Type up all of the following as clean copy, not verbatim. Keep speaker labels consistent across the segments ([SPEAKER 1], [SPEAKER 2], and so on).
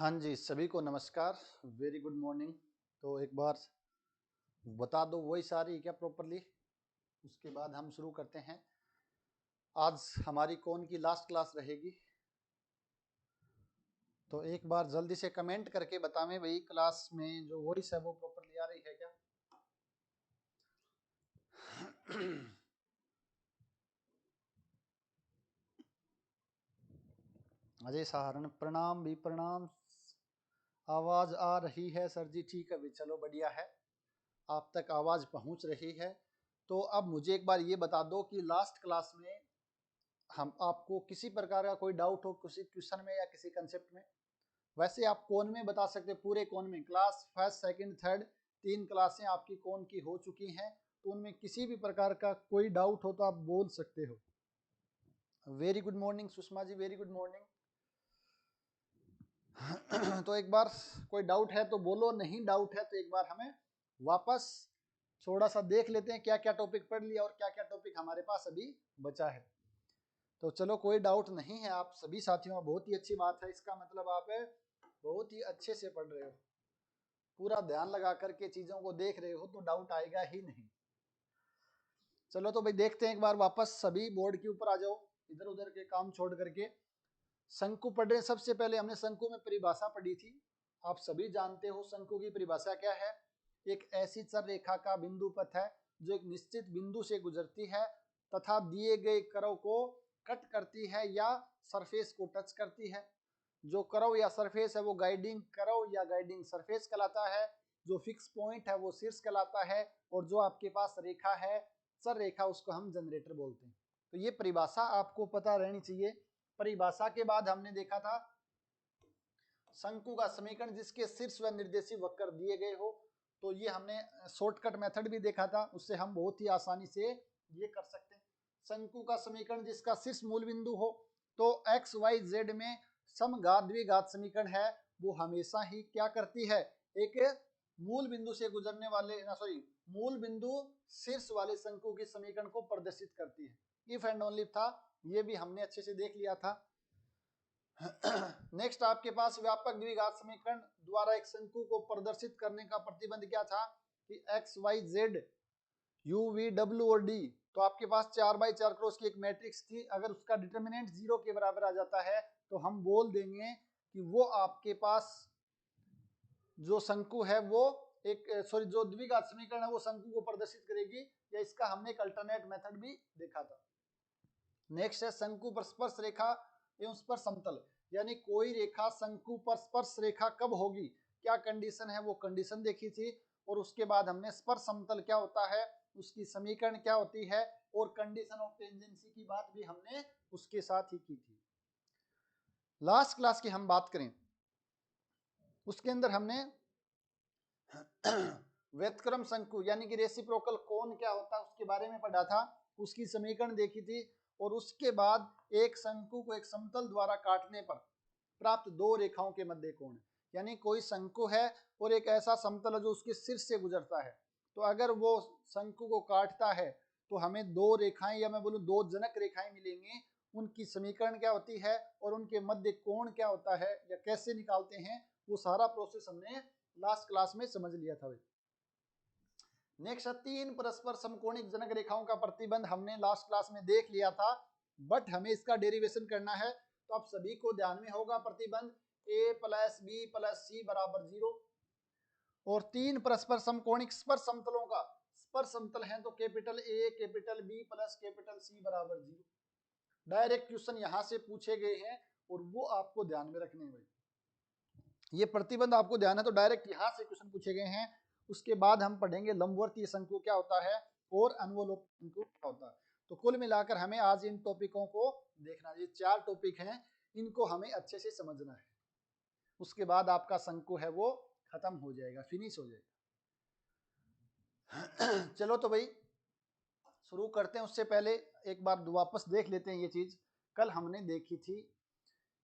[SPEAKER 1] हाँ जी, सभी को नमस्कार। Very good morning. तो एक बार बता दो वॉइस आ रही है क्या प्रॉपरली? उसके बाद हम शुरू करते हैं। आज हमारी कौन की लास्ट क्लास रहेगी, तो एक बार जल्दी से कमेंट करके बतावें भाई क्लास में जो वॉइस है वो प्रॉपरली आ रही है क्या? अजय सहारण प्रणाम भी प्रणाम। आवाज आ रही है सर जी? ठीक है भी, चलो बढ़िया है, आप तक आवाज पहुंच रही है। तो अब मुझे एक बार ये बता दो कि लास्ट क्लास में हम आपको किसी प्रकार का कोई डाउट हो किसी क्वेश्चन में या किसी कंसेप्ट में, वैसे आप कौन में बता सकते, पूरे कौन में, क्लास फर्स्ट सेकंड थर्ड 3 क्लासें आपकी कौन की हो चुकी हैं, तो उनमें किसी भी प्रकार का कोई डाउट हो तो आप बोल सकते हो। Very good morning Sushma ji, very good morning. तो एक बार कोई डाउट है तो बोलो, नहीं डाउट है तो एक बार हमें वापस थोड़ा सा देख लेते हैं क्या क्या टॉपिक पढ़ लिया और क्या क्या टॉपिक हमारे पास अभी बचा है। तो चलो कोई डाउट नहीं है आप सभी साथियों, बहुत ही अच्छी बात है, इसका मतलब आप बहुत ही अच्छे से पढ़ रहे हो, पूरा ध्यान लगा करके चीजों को देख रहे हो, तो डाउट आएगा ही नहीं। चलो तो भाई देखते हैं एक बार वापस, सभी बोर्ड के ऊपर आ जाओ, इधर उधर के काम छोड़ करके शंकु पढ़ रहे हैं। सबसे पहले हमने शंकु में परिभाषा पढ़ी थी, आप सभी जानते हो शंकु की परिभाषा क्या है। एक ऐसी चर रेखा का बिंदु पथ है जो एक निश्चित बिंदु से गुजरती है तथा दिए गए कर्व को कट करती है या सरफेस को टच करती है। जो कर्व या सरफेस है वो गाइडिंग कर्व या गाइडिंग सरफेस कहलाता है। जो फिक्स पॉइंट है वो शीर्ष कहलाता है, और जो आपके पास रेखा है चर रेखा उसको हम जनरेटर बोलते हैं। तो ये परिभाषा आपको पता रहनी चाहिए। परिभाषा के बाद हमने देखा था शंकु का समीकरण जिसके शीर्ष व निर्देशी वक्र दिए गए हो, तो ये हमने शॉर्टकट मेथड भी देखा था, उससे हम बहुत ही आसानी से ये कर सकते हैं। शंकु का समीकरण जिसका शीर्ष मूल बिंदु हो, तो एक्स वाई जेड में समघात द्विघात समीकरण है, वो हमेशा ही क्या करती है, एक मूल बिंदु से गुजरने वाले मूल बिंदु शीर्ष वाले शंकु के समीकरण को प्रदर्शित करती है। इफ एंड ओनली था, ये भी हमने अच्छे से देख लिया था। नेक्स्ट आपके पास व्यापक द्विघात समीकरण द्वारा एक शंकु को प्रदर्शित करने का प्रतिबंध क्या था कि X Y Z U V W और डी, तो आपके पास 4x4 क्रॉस की एक मैट्रिक्स थी, अगर उसका डिटर्मिनेंट 0 के बराबर आ जाता है तो हम बोल देंगे कि वो आपके पास जो शंकु है वो एक जो द्विघात समीकरण है वो शंकु को प्रदर्शित करेगी, या इसका हमने एक अल्टरनेट मेथड भी देखा था। नेक्स्ट है शंकु पर स्पर्श रेखा एवं स्पर्श समतल, यानी कोई रेखा शंकु पर स्पर्श रेखा कब होगी, क्या कंडीशन है, वो कंडीशन देखी थी। और उसके बाद हमने स्पर्श समतल क्या होता है, उसकी समीकरण क्या होती है, और कंडीशन ऑफ टेंजेंसी की बात भी हमने उसके साथ ही की थी। लास्ट क्लास की हम बात करें, उसके अंदर हमने व्यतक्रम शंकु यानी कि रेसिप्रोकल कोण क्या होता है उसके बारे में पढ़ा था, उसकी समीकरण देखी थी। और उसके बाद एक शंकु को एक समतल द्वारा काटने पर प्राप्त दो रेखाओं के मध्य कोण, यानी कोई शंकु है और एक ऐसा समतल है जो उसके शीर्ष से गुजरता है, तो अगर वो शंकु को काटता है तो हमें दो रेखाएं, या मैं बोलूं दो जनक रेखाएं मिलेंगी, उनकी समीकरण क्या होती है और उनके मध्य कोण क्या होता है या कैसे निकालते हैं, वो सारा प्रोसेस हमने लास्ट क्लास में समझ लिया था। नेक्स्ट 3 परस्पर समकोणिक जनक रेखाओं का प्रतिबंध हमने लास्ट क्लास में देख लिया था, बट हमें इसका डेरिवेशन करना है, तो आप सभी को ध्यान में होगा प्रतिबंध a plus B plus C बराबर 0, और 3 परस्पर समकोणिक स्पर्श समतलों का स्पर्श समतल है तो capital A capital B plus capital C बराबर 0। डायरेक्ट क्वेश्चन यहां से पूछे गए हैं और वो आपको ध्यान में रखने हैं। ये प्रतिबंध आपको ध्यान है तो डायरेक्ट यहां से क्वेश्चन पूछे गए हैं। उसके बाद हम पढ़ेंगे लंबवर्तीय शंकु क्या होता है और अनवलोक शंकु क्या होता है। तो कुल मिलाकर हमें आज इन टॉपिकों को देखना, ये 4 टॉपिक हैं, इनको हमें अच्छे से समझना है, उसके बाद आपका शंकु है वो खत्म हो जाएगा, फिनिश हो जाएगा। चलो तो भाई शुरू करते हैं, उससे पहले एक बार वापस देख लेते हैं ये चीज। कल हमने देखी थी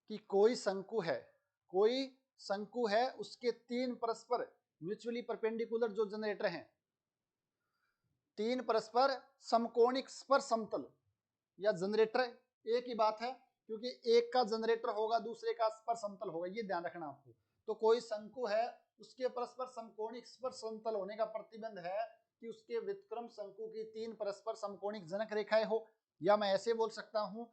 [SPEAKER 1] कि कोई शंकु है उसके 3 परस्पर म्यूचुअली परपेंडिकुलर जो जनरेटर हैं, 3 परस्पर समकोणिक स्पर्श समतल या जनरेटर एक ही बात है, क्योंकि एक का जनरेटर होगा दूसरे का स्पर्श समतल होगा, ये ध्यान रखना आपको। तो कोई शंकु है, उसके परस्पर समकोणिक स्पर्श समतल होने का प्रतिबंध है कि उसके व्युत्क्रम शंकु की 3 परस्पर समकोणिक जनक रेखाएं हो, या मैं ऐसे बोल सकता हूं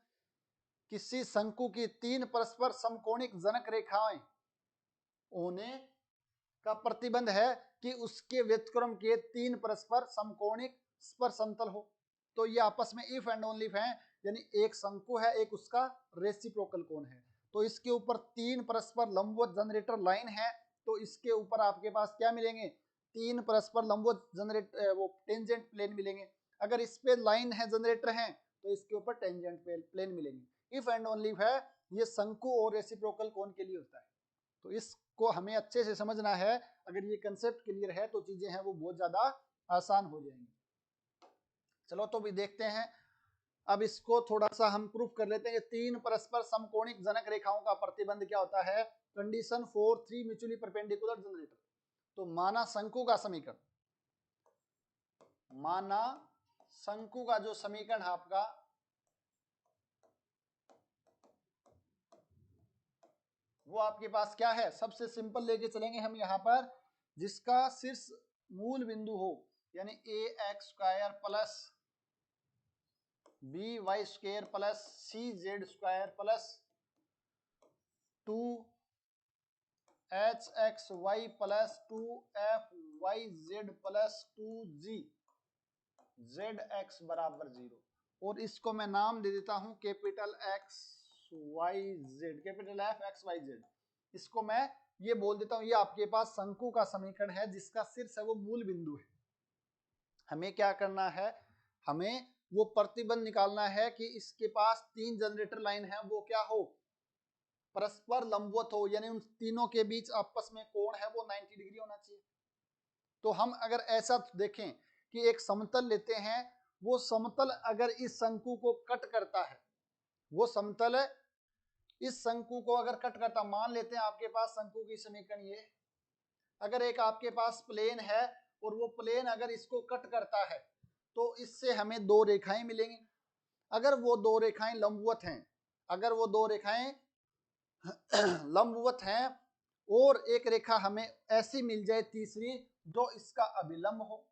[SPEAKER 1] किसी शंकु की 3 परस्पर समकोणिक जनक रेखाएं होने का प्रतिबंध है कि उसके व्युत्क्रम के 3 परस्पर समकोणिक स्पर्श समतल हो। तो ये आपस में इफ एंड ओनली इफ है, यानी एक शंकु है, एक उसका रेसिप्रोकल कोण है, तो इसके ऊपर 3 परस्पर लंबवत जनरेटर लाइन है, तो इसके ऊपर आपके पास क्या मिलेंगे, 3 परस्पर लंबवत जनरेटर वो टेंजेंट प्लेन मिलेंगे। अगर इस पे लाइन है, जनरेटर है, तो इसके ऊपर टेंजेंट प्लेन मिलेंगे। इफ एंड ओनली इफ है, ये शंकु और रेसिप्रोकल कोण के लिए होता है। तो इसको हमें अच्छे से समझना है। अगर ये कंसेप्ट क्लियर है तो चीजें हैं वो बहुत ज्यादा आसान हो जाएंगी। चलो तो भी देखते हैं, अब इसको थोड़ा सा हम प्रूफ कर लेते हैं। 3 परस्पर समकोणिक जनक रेखाओं का प्रतिबंध क्या होता है, condition for 3 mutually perpendicular generator. तो माना शंकु का समीकरण, माना शंकु का जो समीकरण है आपका, वो आपके पास क्या है, सबसे सिंपल लेके चलेंगे हम यहाँ पर, जिसका शीर्ष मूल बिंदु हो, यानी A X square plus B Y square plus C Z square plus 2 H X Y plus 2 F Y Z plus 2 G Z X बराबर 0। और इसको मैं नाम दे देता हूं capital X Y Z, capital F X Y Z. इसको मैं ये बोल देता हूं, ये आपके पास शंकु का समीकरण है जिसका शीर्ष है वो मूल बिंदु है। हमें क्या करना है, हमें वो प्रतिबंध निकालना है कि इसके पास 3 जनरेटर लाइन है, वो क्या हो, परस्पर लंबवत हो, यानी उन तीनों के बीच आपस में कोण है वो 90 डिग्री होना चाहिए। तो हम अगर ऐसा देखें कि एक समतल लेते हैं, वो समतल अगर इस शंकु को कट करता है, वो समतल इस शंकु को अगर कट करता, मान लेते हैं आपके पास शंकु की समीकरण ये, अगर एक आपके पास प्लेन है और वो प्लेन अगर इसको कट करता है, तो इससे हमें 2 रेखाएं मिलेंगी। अगर वो 2 रेखाएं लंबवत हैं, अगर वो 2 रेखाएं लंबवत हैं और एक रेखा हमें ऐसी मिल जाए तीसरी जो इसका अभिलंब हो,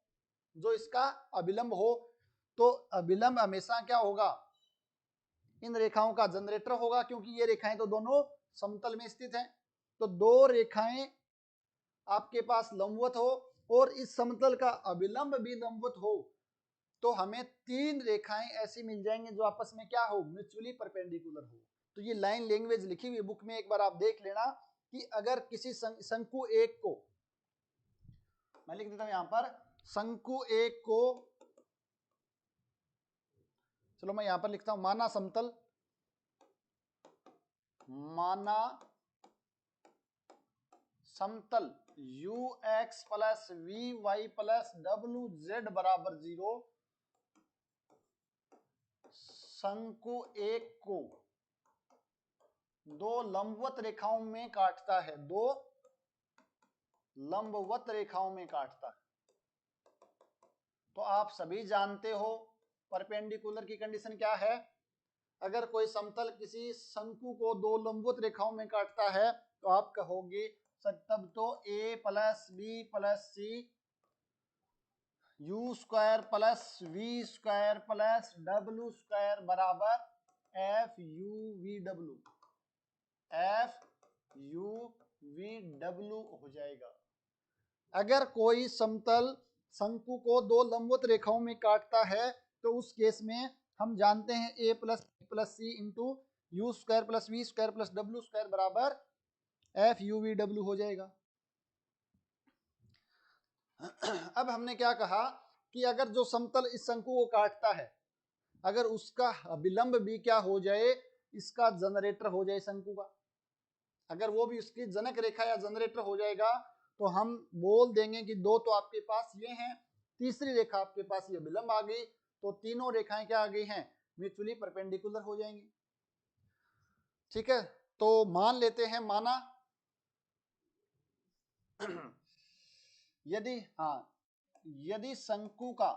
[SPEAKER 1] जो इसका अभिलंब हो, तो अभिलंब हमेशा क्या होगा, इन रेखाओं का जनरेटर होगा, क्योंकि ये रेखाएं तो दोनों समतल में स्थित हैं। तो 2 रेखाएं आपके पास लंबवत हो और इस समतल का अभिलंब भी लंबवत हो, तो हमें 3 रेखाएं ऐसी मिल जाएंगी जो आपस में क्या हो, म्यूचुअली परपेंडिकुलर हो। तो ये लाइन लैंग्वेज लिखी हुई बुक में, एक बार आप देख लेना कि अगर किसी शंकु एक को, मैं लिख देता हूं यहां पर, शंकु एक को, चलो मैं यहां पर लिखता हूं, माना समतल, माना समतल u x plus V Y plus W Z बराबर 0, शंकु एक को 2 लंबवत रेखाओं में काटता है, 2 लंबवत रेखाओं में काटता है। तो आप सभी जानते हो परपेंडिकुलर की कंडीशन क्या है, अगर कोई समतल किसी शंकु को 2 लंबवत रेखाओं में काटता है, तो आप कहोगे तब तो a plus B plus C U square plus V square plus W square बराबर F U V W, F U V W हो जाएगा। अगर कोई समतल शंकु को 2 लंबवत रेखाओं में काटता है, तो उस केस में हम जानते हैं a plus C into U square plus V square plus W square बराबर एफ यू वी डब्ल्यू हो जाएगा। अब हमने क्या कहा कि अगर जो समतल इस शंकु को काटता है, अगर उसका अभिलंब भी क्या हो जाए, इसका जनरेटर हो जाए शंकु का, अगर वो भी उसकी जनक रेखा या जनरेटर हो जाएगा, तो हम बोल देंगे कि 2 तो आपके पास ये हैं, तीसरी रेखा आपके पास ये अभिलंब आ गई, तो तीनों रेखाएं क्या आ गई हैं, म्यूचुअली परपेंडिकुलर हो जाएंगी। ठीक है, तो मान लेते हैं, माना यदि, हाँ, यदि शंकु का,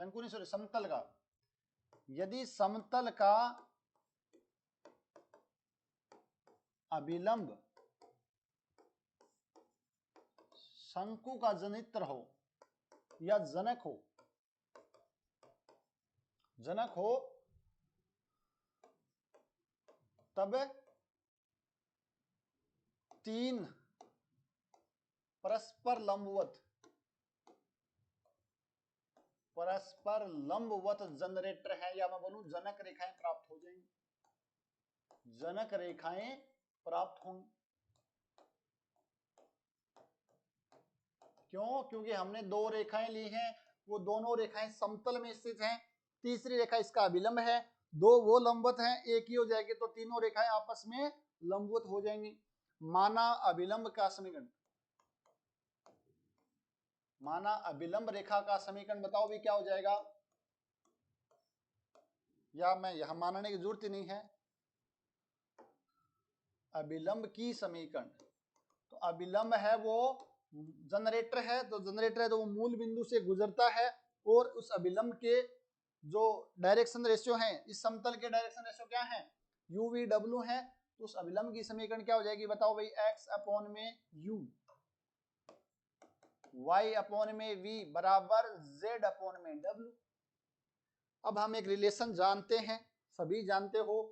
[SPEAKER 1] शंकु नहीं सॉरी समतल का, यदि समतल का अभिलंब शंकु का जनित्र हो या जनक हो तब तीन परस्पर लंबवत जनरेटर है, या मैं बोलूं जनक रेखाएं प्राप्त हो जाएंगी, जनक रेखाएं प्राप्त होंगी। क्यों? क्योंकि हमने दो रेखाएं ली हैं, वो दोनों रेखाएं समतल में स्थित हैं, तीसरी रेखा इसका अभिलंब है, दो वो लंबवत हैं, एक ही हो जाएगी, तो तीनों रेखाएं आपस में लंबवत हो जाएंगी। माना अभिलंब का समीकरण, माना अभिलंब रेखा का समीकरण बताओ भी क्या हो जाएगा, या मैं यहां मानने की जरूरत ही नहीं है। अभिलंब की समीकरण, तो अभिलंब है वो जनरेटर है, तो जनरेटर है तो वो मूल बिंदु से गुजरता है, और उस अभिलंब के जो डायरेक्शन रेशियो है, इस समतल के डायरेक्शन रेशियो क्या है, यू वी डब्ल्यू है। तो उस अभिलंब की समीकरण क्या हो जाएगी बताओ भाई, एक्स अपॉन में यू, वाई अपॉन में वी बराबर जेड अपॉन में डब्ल्यू। अब हम एक रिलेशन जानते हैं, सभी जानते हो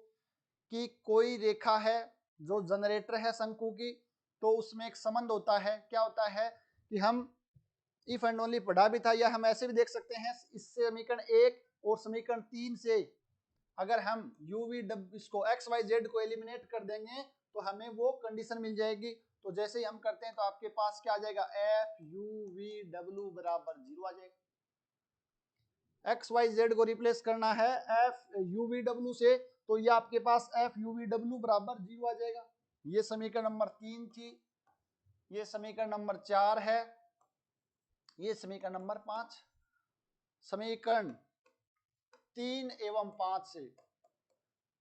[SPEAKER 1] कि कोई रेखा है जो जनरेटर है शंकु की, तो उसमें एक संबंध होता है, क्या होता है कि हम इफ एंड ओनली पढ़ा भी था, या हम ऐसे भी देख सकते हैं, इस समीकरण 1 और समीकरण 3 से अगर हम u v इसको x y z को एलिमिनेट कर देंगे तो हमें वो कंडीशन मिल जाएगी। तो जैसे ही हम करते हैं तो आपके पास क्या आ जाएगा, f u v w बराबर 0 आ जाएगा। एक्स वाई जेड को रिप्लेस करना है एफ यू वी डब्ल्यू से, तो ये आपके पास एफ यू वी डब्ल्यू बराबर 0 आ जाएगा। ये समीकरण नंबर 3 थी, ये समीकरण नंबर 4 है, ये समीकरण नंबर 5। समीकरण 3 एवं 5 से,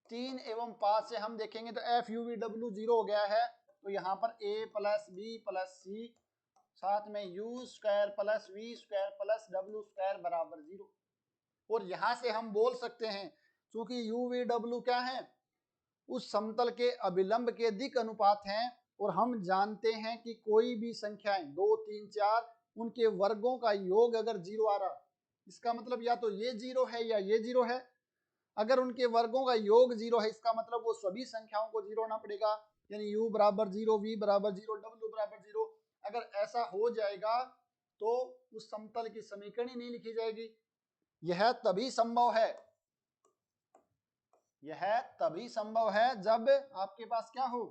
[SPEAKER 1] 3 एवं 5 से हम देखेंगे तो एफ यू वी डब्ल्यू 0 हो गया है, तो यहाँ पर a plus B plus C साथ में U square plus V square plus W square बराबर 0। और यहां से हम बोल सकते हैं, क्योंकि यू वी डब्ल्यू क्या है, उस समतल के अभिलंब के दिक् अनुपात हैं, और हम जानते हैं कि कोई भी संख्याएं 2 3 4 उनके वर्गों का योग अगर 0 आ रहा, इसका मतलब या तो ये 0 है या ये 0 है। अगर उनके वर्गों का योग 0 है, इसका मतलब वो सभी संख्याओं को 0 होना पड़ेगा, यानी u बराबर 0, v बराबर 0, w बराबर 0। अगर ऐसा हो जाएगा तो उस समतल की समीकरण ही नहीं लिखी जाएगी। यह तभी संभव है, यह तभी संभव है जब आपके पास क्या हो,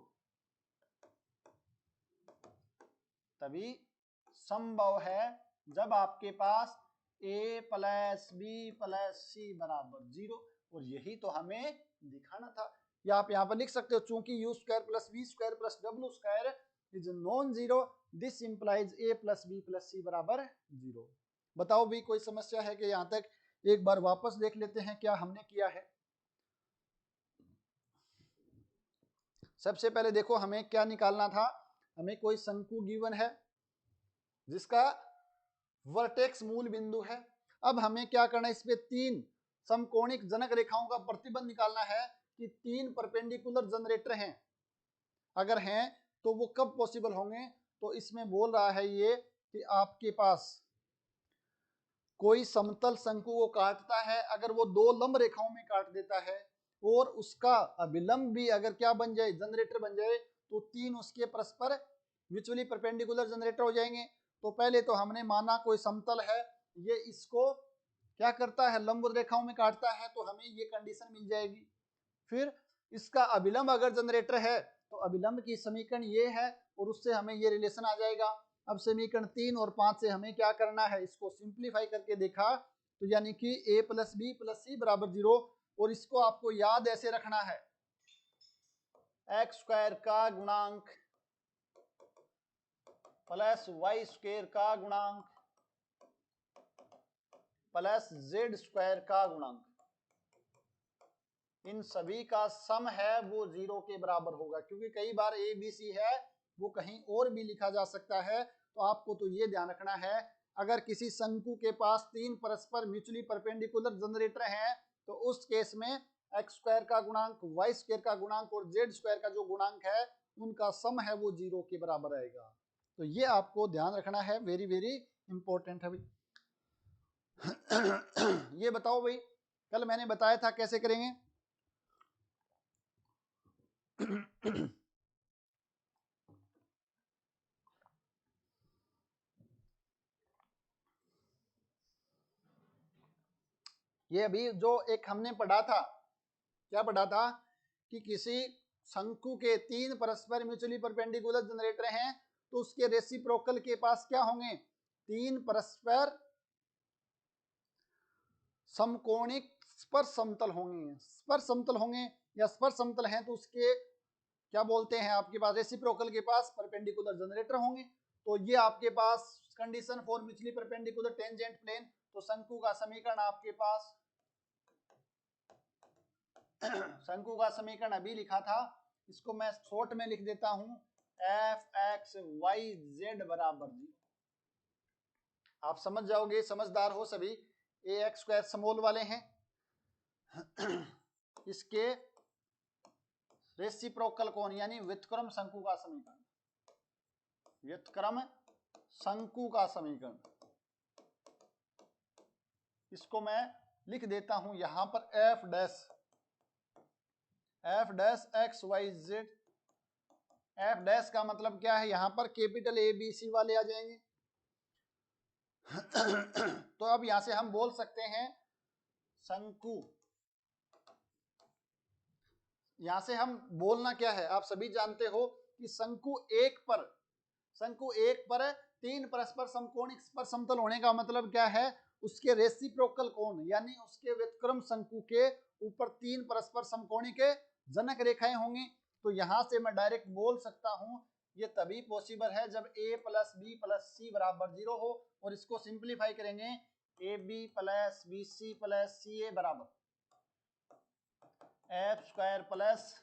[SPEAKER 1] तभी संभव है जब आपके पास a plus B plus C बराबर 0, और यही तो हमें दिखाना था। या आप यहाँ पर लिख सकते हो, चूंकि U square plus V square plus W square is non zero, this implies a plus B plus C बराबर 0। बताओ भी कोई समस्या है कि यहाँ तक? एक बार वापस देख लेते हैं क्या हमने किया है। सबसे पहले देखो हमें क्या निकालना था, हमें कोई शंकु गिवन है जिसका वर्टेक्स मूल बिंदु है। अब हमें क्या करना है, इस पे 3 समकोणिक जनक रेखाओं का प्रतिबंध निकालना है कि 3 परपेंडिकुलर जनरेटर हैं, अगर हैं तो वो कब पॉसिबल होंगे। तो इसमें बोल रहा है ये कि आपके पास कोई समतल शंकु को काटता है, अगर वो 2 लंब रेखाओं में काट देता है और उसका अभिलंब भी अगर क्या बन जाए, जनरेटर बन जाए, तो 3 उसके परस्पर म्यूचुअली परपेंडिकुलर जनरेटर हो जाएंगे। तो पहले तो हमने माना कोई समतल है, ये इसको क्या करता है, लंब रेखाओं में काटता है, तो हमें ये कंडीशन मिल जाएगी। फिर इसका अभिलंब अगर जनरेटर है तो अभिलंब की समीकरण ये है, और उससे हमें ये रिलेशन आ जाएगा। अब समीकरण 3 और 5 से हमें क्या करना है, इसको सिंप्लीफाई करके देखा, तो यानी कि a plus B plus C बराबर 0, और इसको आपको याद ऐसे रखना है, एक्स स्क्वायर का गुणांक प्लस वाई स्क्वायर का गुणांक प्लस जेड स्क्वायर का गुणांक, इन सभी का सम है वो 0 के बराबर होगा। क्योंकि कई बार ए बी सी है वो कहीं और भी लिखा जा सकता है, तो आपको तो ये ध्यान रखना है, अगर किसी शंकु के पास 3 परस्पर म्यूचुअली परपेंडिकुलर जनरेटर हैं, तो उस केस में एक्स स्क्वायर का गुणांक, वाई स्क्वायर का गुणांक और जेड स्क्वायर का जो गुणांक है उनका सम है वो 0 के बराबर आएगा। तो ये आपको ध्यान रखना है, वेरी वेरी इंपॉर्टेंट है भाई। ये बताओ भाई, कल मैंने बताया था कैसे करेंगे। ये अभी जो एक हमने पढ़ा था, क्या पढ़ा था कि किसी शंकु के 3 परस्पर म्यूचुअली परपेंडिकुलर जनरेटर हैं, तो उसके रेसिप्रोकल के पास क्या होंगे, 3 परस्पर समकोणिक स्पर्श समतल होंगे। स्पर्श समतल होंगे या स्पर्श समतल हैं तो उसके क्या बोलते हैं, आपके पास रेसिप्रोकल के पास परपेंडिकुलर जनरेटर होंगे। तो ये आपके पास condition for mutually perpendicular tangent plane. तो शंकु का समीकरण आपके पास शंकु का समीकरण अभी लिखा था, इसको मैं शॉर्ट में लिख देता हूं, एफ एक्स वाई जेड बराबर 0। आप समझ जाओगे, समझदार हो सभी। ए एक्स स्क्वायर स्मॉल वाले हैं, इसके रेसिप्रोकल कौन, यानी व्युत्क्रम शंकु का समीकरण, व्युत्क्रम शंकु का समीकरण, इसको मैं लिख देता हूं यहां पर F dash X Y Z. F dash का मतलब क्या है, यहां पर कैपिटल ए बी सी वाले आ जाएंगे। तो अब यहां से हम बोल सकते हैं शंकु, यहां से हम बोलना क्या है, आप सभी जानते हो कि शंकु एक पर 3 परस्पर समकोणिक स्पर्श समतल होने का मतलब क्या है, उसके रेसिप्रोकल कोण यानी उसके व्युत्क्रम शंकु के ऊपर 3 परस्पर समकोणिक जनक रेखाएं होंगी। तो यहां से मैं डायरेक्ट बोल सकता हूं, ये तभी पॉसिबल है जब a plus B plus C बराबर 0 हो। और इसको सिंप्लीफाई करेंगे, A B plus B C plus C A बराबर F square plus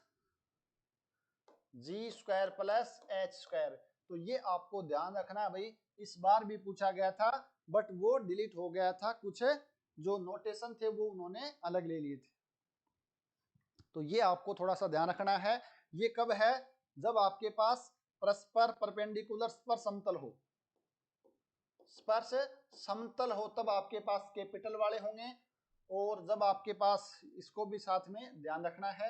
[SPEAKER 1] G square plus H square. तो ये आपको ध्यान रखना है भाई, इस बार भी पूछा गया था बट वो डिलीट हो गया था, कुछ जो नोटेशन थे वो उन्होंने अलग ले लिए थे। तो ये आपको थोड़ा सा ध्यान रखना है। ये कब है, जब आपके पास परस्पर परपेंडिकुलर स्पर्श समतल हो, स्पर्श समतल हो तब आपके पास कैपिटल वाले होंगे। और जब आपके पास, इसको भी साथ में ध्यान रखना है,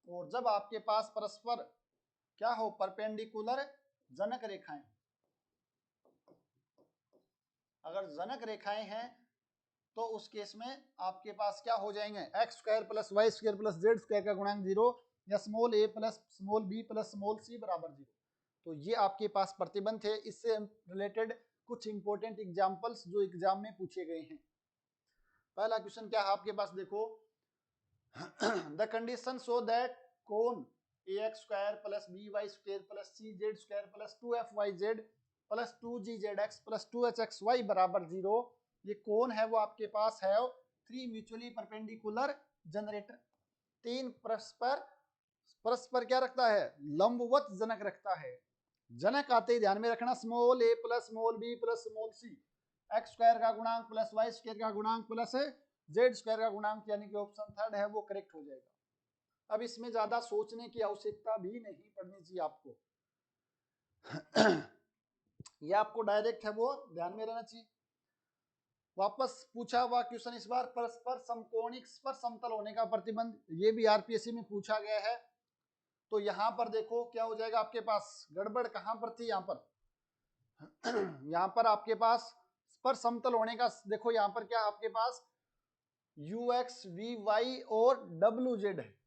[SPEAKER 1] और जब आपके पास परस्पर क्या हो, परपेंडिकुलर जनक रेखाएं, अगर जनक रेखाएं हैं तो उस केस में आपके पास क्या हो जाएंगे, X square plus Y square plus Z square का गुणांक 0 या small A plus small B plus small C बराबर 0। तो ये आपके पास प्रतिबंध है। इससे रिलेटेड कुछ इंपॉर्टेंट एग्जांपल्स जो एग्जाम में पूछे गए हैं। पहला क्वेश्चन क्या है आपके पास, देखो the condition so that cone ax square plus by square plus cz square plus 2fyz plus 2gzx plus 2hxy बराबर 0, ये कौन है, वो आपके पास है 3 म्यूचुअली परपेंडिकुलर जनरेटर। 3 परस्पर क्या रखता है, लंबवत जनक रखता है। जनक आते ही ध्यान में रखना, small A plus small B plus small C, X square का गुणांक प्लस वाई स्क्वायर का गुणांक प्लस जेड स्क्वायर का गुणांक, यानी कि ऑप्शन थर्ड है वो करेक्ट हो जाएगा। अब इसमें ज्यादा सोचने की आवश्यकता भी नहीं पड़नी चाहिए आपको। ये आपको डायरेक्ट है वो ध्यान में रहना चाहिए। वापस पूछा हुआ क्वेश्चन इस बार, परस्पर समकोणिक स्पर्श समतल होने का प्रतिबंध, ये भी आरपीएससी में पूछा गया है। तो यहां पर देखो क्या हो जाएगा आपके पास, गड़बड़ कहां पर थी, यहां पर यहां पर आपके पास स्पर्श समतल होने का, देखो यहां पर क्या आपके पास यू एक्स वी वाई और डब्ल्यू जेड है।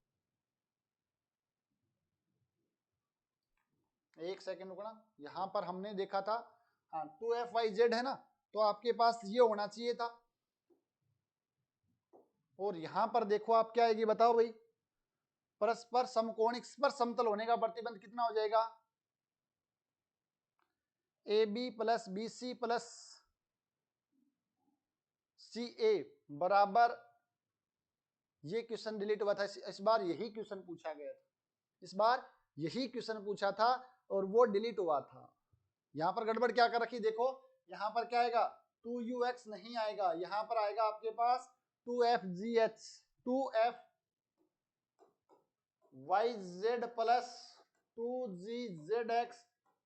[SPEAKER 1] एक सेकेंड रुकना, यहां पर हमने देखा था हाँ 2FYZ है ना, तो आपके पास ये होना चाहिए था। और यहां पर देखो आप क्या आएगी बताओ भाई, परस्पर समकोणिक स्पर्श समतल होने का प्रतिबंध कितना हो जाएगा, A B plus B C plus C A बराबर, ये क्वेश्चन डिलीट हुआ था, इस बार यही क्वेश्चन पूछा गया था, इस बार यही क्वेश्चन पूछा था और वो डिलीट हुआ था। यहां पर गड़बड़ क्या कर रखी, देखो यहां पर क्या आएगा 2ux नहीं आएगा, यहां पर आएगा आपके पास 2FGH 2FYZ plus 2GZX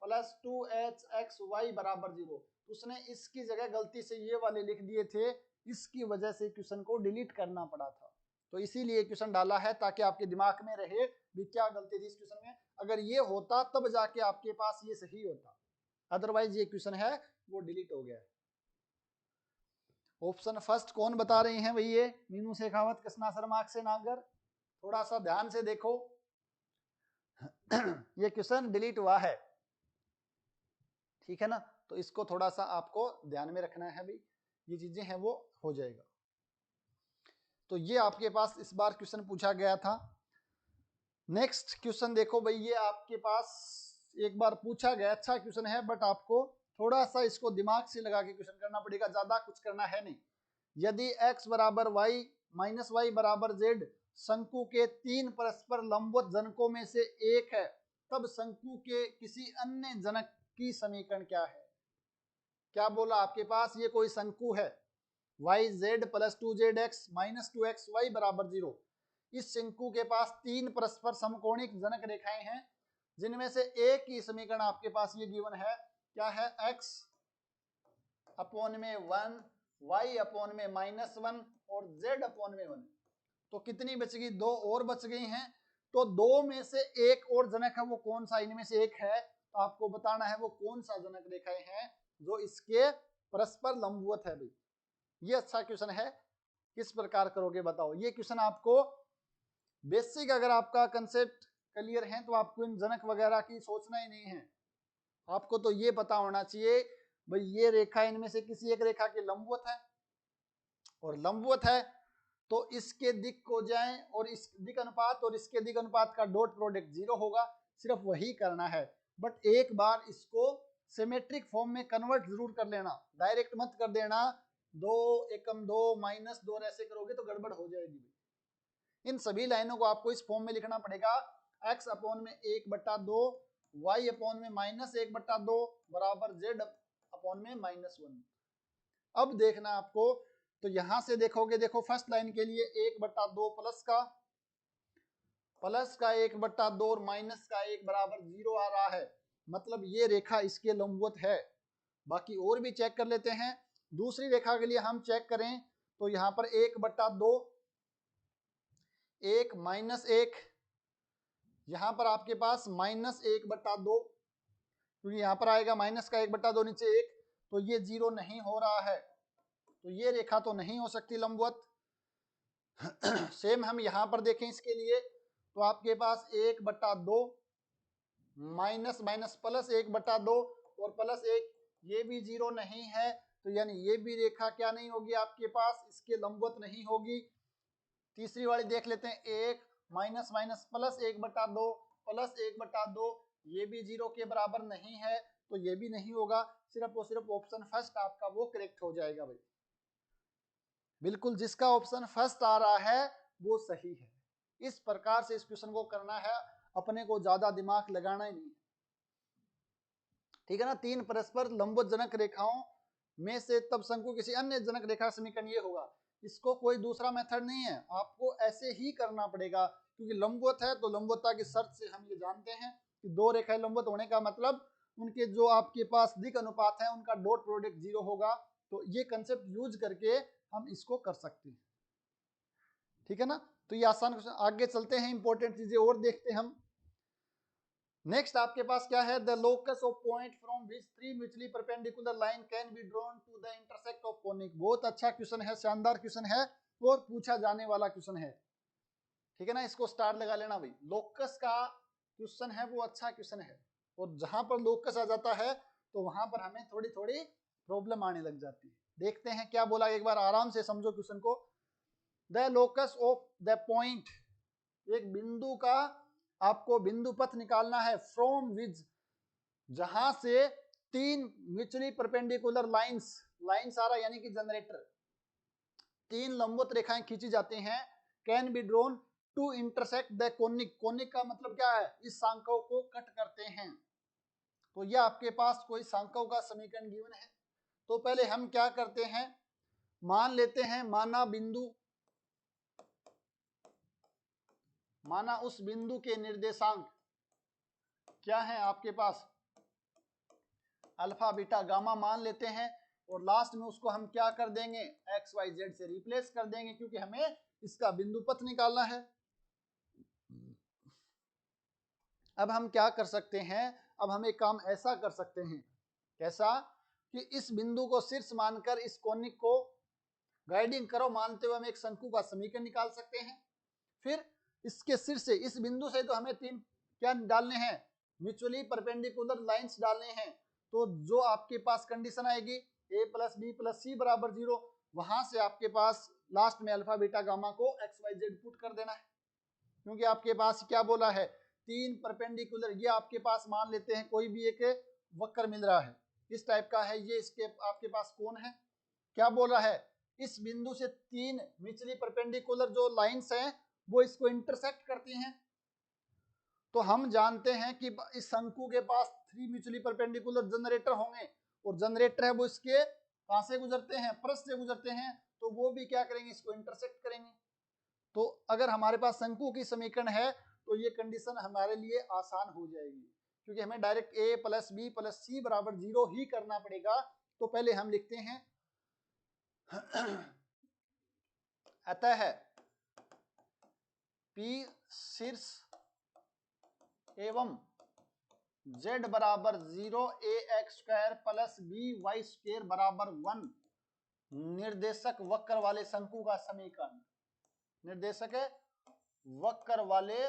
[SPEAKER 1] plus 2hxy बराबर 0। उसने इसकी जगह गलती से ये वाले लिख दिए थे, इसकी वजह से क्वेश्चन को डिलीट करना पड़ा था। तो इसीलिए क्वेश्चन डाला है ताकि आपके दिमाग में रहे भी क्या गलती थी इस क्वेश्चन में। अगर ये होता तब जाके आपके पास ये सही होता, अदरवाइज ये क्वेश्चन है वो डिलीट हो गया है। ऑप्शन फर्स्ट कौन बता रहे हैं भैया? मीनू शेखावत, कृष्णा शर्मा, अक्षय नागर। थोड़ा सा ध्यान से देखो ये क्वेश्चन डिलीट हुआ है, ठीक है ना। तो इसको थोड़ा सा आपको ध्यान में रखना है भाई, ये चीजें हैं वो हो जाएगा। तो ये आपके पास इस बार क्वेश्चन पूछा गया था। नेक्स्ट क्वेश्चन देखो भाई, ये आपके पास एक बार पूछा गया, अच्छा क्वेश्चन है बट आपको थोड़ा सा इसको दिमाग से लगा के क्वेश्चन करना पड़ेगा, ज्यादा कुछ करना है नहीं। यदि x बराबर y माइनस वाई बराबर z शंकु के 3 परस्पर लंबवत जनकों में से एक है, तब शंकु के किसी अन्य जनक की समीकरण क्या है? क्या बोला आपके पास? ये कोई शंकु है, yz plus 2zx minus 2xy बराबर 0। इस शंकु के पास 3 परस्पर समकोणिक जनक रेखाएं हैं, जिनमें से एक की समीकरण आपके पास ये गिवन है। क्या है? x अपॉन में 1, y अपॉन में -1 और z अपॉन में 1। तो कितनी बच गई? 2 और बच गई हैं। तो 2 में से एक और जनक है, वो कौन सा इनमें से एक है? तो आपको बताना है वो कौन सा जनक रेखाएं हैं जो इसके परस्पर लंबवत है भाई। ये अच्छा क्वेश्चन है, किस प्रकार करोगे बताओ। ये क्वेश्चन आपको बेसिक, अगर आपका कंसेप्ट क्लियर है तो आपको इन जनक वगैरह की सोचना ही नहीं है। आपको तो ये पता होना चाहिए भाई ये रेखा इनमें से किसी एक रेखा के लंबवत है, और लंबवत है तो इसके दिक को जाएं और इस दिक अनुपात और इसके दिक अनुपात का डॉट प्रोडक्ट 0 होगा, सिर्फ वही करना है। बट एक बार इसको सिमेट्रिक फॉर्म में कन्वर्ट जरूर कर लेना, डायरेक्ट मत कर देना। 2 एकम 2 माइनस 2 ऐसे करोगे तो गड़बड़ हो जाएगी। इन सभी लाइनों को आपको इस फॉर्म में लिखना पड़ेगा, x अपॉन में 1/2 y अपॉन में -1/2 बराबर z अपॉन में -1। अब देखना आपको, तो यहां से देखोगे, देखो फर्स्ट लाइन के लिए 1/2 प्लस का 1/2 और माइनस का 1 बराबर 0 आ रहा है, मतलब ये रेखा इसके लंबवत है। बाकी और भी चेक कर लेते हैं। दूसरी रेखा के लिए हम चेक करें तो यहाँ पर 1/2 1 -1, यहाँ पर आपके पास -1/2, क्योंकि यहाँ पर आएगा माइनस का 1/2 नीचे 1, तो ये 0 नहीं हो रहा है, तो ये रेखा तो नहीं हो सकती लंबवत। सेम हम यहाँ पर देखें इसके लिए, तो आपके पास 1/2 माइनस माइनस प्लस 1/2 और प्लस 1, ये भी 0 नहीं है, तो यानी ये भी रेखा क्या नहीं होगी आपके पास, इसके लंबवत नहीं होगी। तीसरी वाली देख लेते हैं, 1 माइनस माइनस प्लस 1/2 प्लस 1/2, ये भी 0 के बराबर नहीं है, तो ये भी नहीं होगा। सिर्फ और सिर्फ ऑप्शन फर्स्ट आपका वो करेक्ट हो जाएगा भाई। बिल्कुल जिसका ऑप्शन फर्स्ट आ रहा है वो सही है। इस प्रकार से इस क्वेश्चन को करना है, अपने को ज्यादा दिमाग लगाना ही नहीं है, ठीक है ना। 3 परस्पर लंबवत जनक रेखाओं में से तब शंकु किसी अन्य जनक रेखा समीकरण ये होगा। इसको कोई दूसरा मेथड नहीं है, आपको ऐसे ही करना पड़ेगा, क्योंकि लंबवत है तो लंबवतता की शर्त से हम ये जानते हैं कि 2 रेखाएं लंबवत होने का मतलब उनके जो आपके पास दिक अनुपात है उनका डॉट प्रोडक्ट 0 होगा। तो ये कंसेप्ट यूज करके हम इसको कर सकते हैं, ठीक है ना। तो ये आसान क्वेश्चन। आगे चलते हैं, इंपॉर्टेंट चीजें और देखते हैं हम। नेक्स्ट आपके पास क्या है, the locus of point from which 3 mutually perpendicular line can be drawn to the intersect of conic. बहुत अच्छा क्वेश्चन है, शानदार क्वेश्चन है और पूछा जाने वाला क्वेश्चन है, ठीक है ना। इसको स्टार लगा लेना भाई। लोकस का क्वेश्चन है वो अच्छा क्वेश्चन है, और जहां पर लोकस आ जाता है तो वहां पर हमें थोड़ी थोड़ी प्रॉब्लम आने लग जाती है। देखते हैं क्या बोला, एक बार आराम से समझो क्वेश्चन को। The locus of the point, एक बिंदु का आपको बिंदु पथ निकालना है, फ्रॉम विच, जहां से 3 म्यूचुअली परपेंडिकुलर लाइंस, लाइंस आ रहा है यानी कि जनरेटर, 3 लंबवत रेखाएं खींची जाती हैं, can be drawn to intersect the conic. Conic का मतलब क्या है, इस सांकों को कट करते हैं। तो यह आपके पास कोई सांकों का समीकरण गिवन है। तो पहले हम क्या करते हैं, मान लेते हैं, माना बिंदु, माना उस बिंदु के निर्देशांक क्या है आपके पास, अल्फा बीटा गामा मान लेते हैं और लास्ट में उसको हम क्या कर देंगे, एक्स वाई जेड से रिप्लेस कर देंगे, क्योंकि हमें इसका बिंदु पथ निकालना है। अब हम क्या कर सकते हैं, अब हम एक काम ऐसा कर सकते हैं, कैसा कि इस बिंदु को शीर्ष मानकर इस कोनिक को गाइडिंग करो मानते हुए हम एक शंकु का समीकरण निकाल सकते हैं। फिर इसके शीर्ष से इस बिंदु से तो हमें तीन क्या डालने हैं, म्यूचुअली परपेंडिकुलर लाइंस डालने हैं। तो जो आपके पास कंडीशन आएगी a plus B plus C बराबर 0, वहां से आपके पास लास्ट में अल्फा बीटा गामा को एक्स वाई जेड पुट कर देना है, क्योंकि आपके पास क्या बोला है, तीन परपेंडिकुलर, ये आपके पास मान लेते हैं कोई भी एक वक्र मिल रहा है इस टाइप का है, ये इसके आपके पास कौन है, क्या बोला है, इस बिंदु से तीन म्यूचुअली परपेंडिकुलर जो लाइंस हैं वो इसको इंटरसेक्ट करती हैं। तो हम जानते हैं कि इस शंकु के पास थ्री म्यूचुअली परपेंडिकुलर जनरेटर होंगे, और जनरेटर है वो इसके कहां से गुजरते हैं, पृष्ठ से गुजरते हैं, तो वो भी क्या करेंगे, इसको इंटरसेक्ट करेंगे। तो अगर हमारे पास शंकु की समीकरण है तो ये कंडीशन हमारे लिए आसान हो जाएगी, क्योंकि हमें direct a plus B plus C बराबर 0 ही करना पड़ेगा। तो पहले हम लिखते हैं अतः P शीर्ष एवं z बराबर 0 ax square plus B Y square बराबर 1 निर्देशक वक्र वाले शंकु का समीकरण, निर्देशक वक्र वाले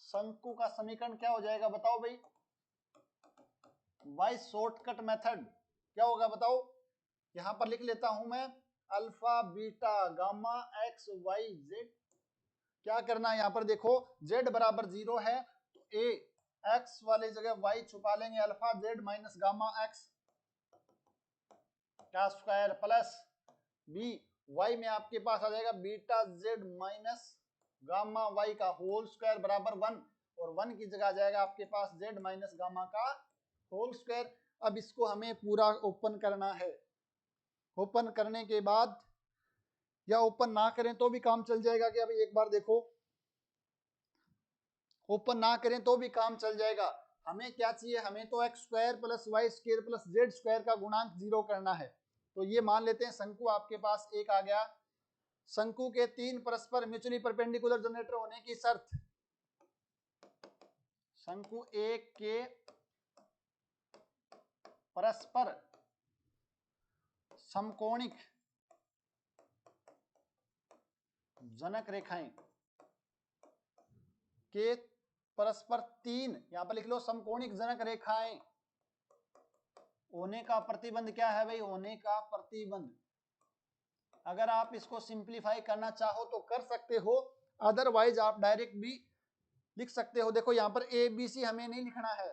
[SPEAKER 1] शंकु का समीकरण क्या हो जाएगा बताओ भाई, बाय शॉर्टकट मेथड क्या होगा बताओ, यहां पर लिख लेता हूं मैं alpha beta gamma X Y Z. क्या करना है, यहां पर देखो z बराबर 0 है तो a x वाली जगह y छुपा लेंगे, alpha z minus gamma x का स्क्वायर प्लस b y में आपके पास आ जाएगा beta z minus gamma y का होल स्क्वायर बराबर 1, और 1 की जगह आ जाएगा आपके पास z माइनस गामा का होल स्क्वायर। अब इसको हमें पूरा ओपन करना है, ओपन करने के बाद, या ओपन ना करें तो भी काम चल जाएगा, कि अभी एक बार देखो ओपन ना करें तो भी काम चल जाएगा। हमें क्या चाहिए, हमें तो X square plus Y square plus Z square का गुणांक 0 करना है। तो ये मान लेते हैं शंकु आपके पास एक आ गया, शंकु के तीन परस्पर म्यूचुअली परपेंडिकुलर जनरेटर होने की शर्त, शंकु एक के परस्पर समकोणिक जनक रेखाएं के परस्पर तीन, यहां पर लिख लो समकोणिक जनक रेखाएं होने का प्रतिबंध क्या है भाई, होने का प्रतिबंध। अगर आप इसको सिंप्लीफाई करना चाहो तो कर सकते हो, अदरवाइज आप डायरेक्ट भी लिख सकते हो। देखो यहाँ पर ए बी सी हमें नहीं लिखना है,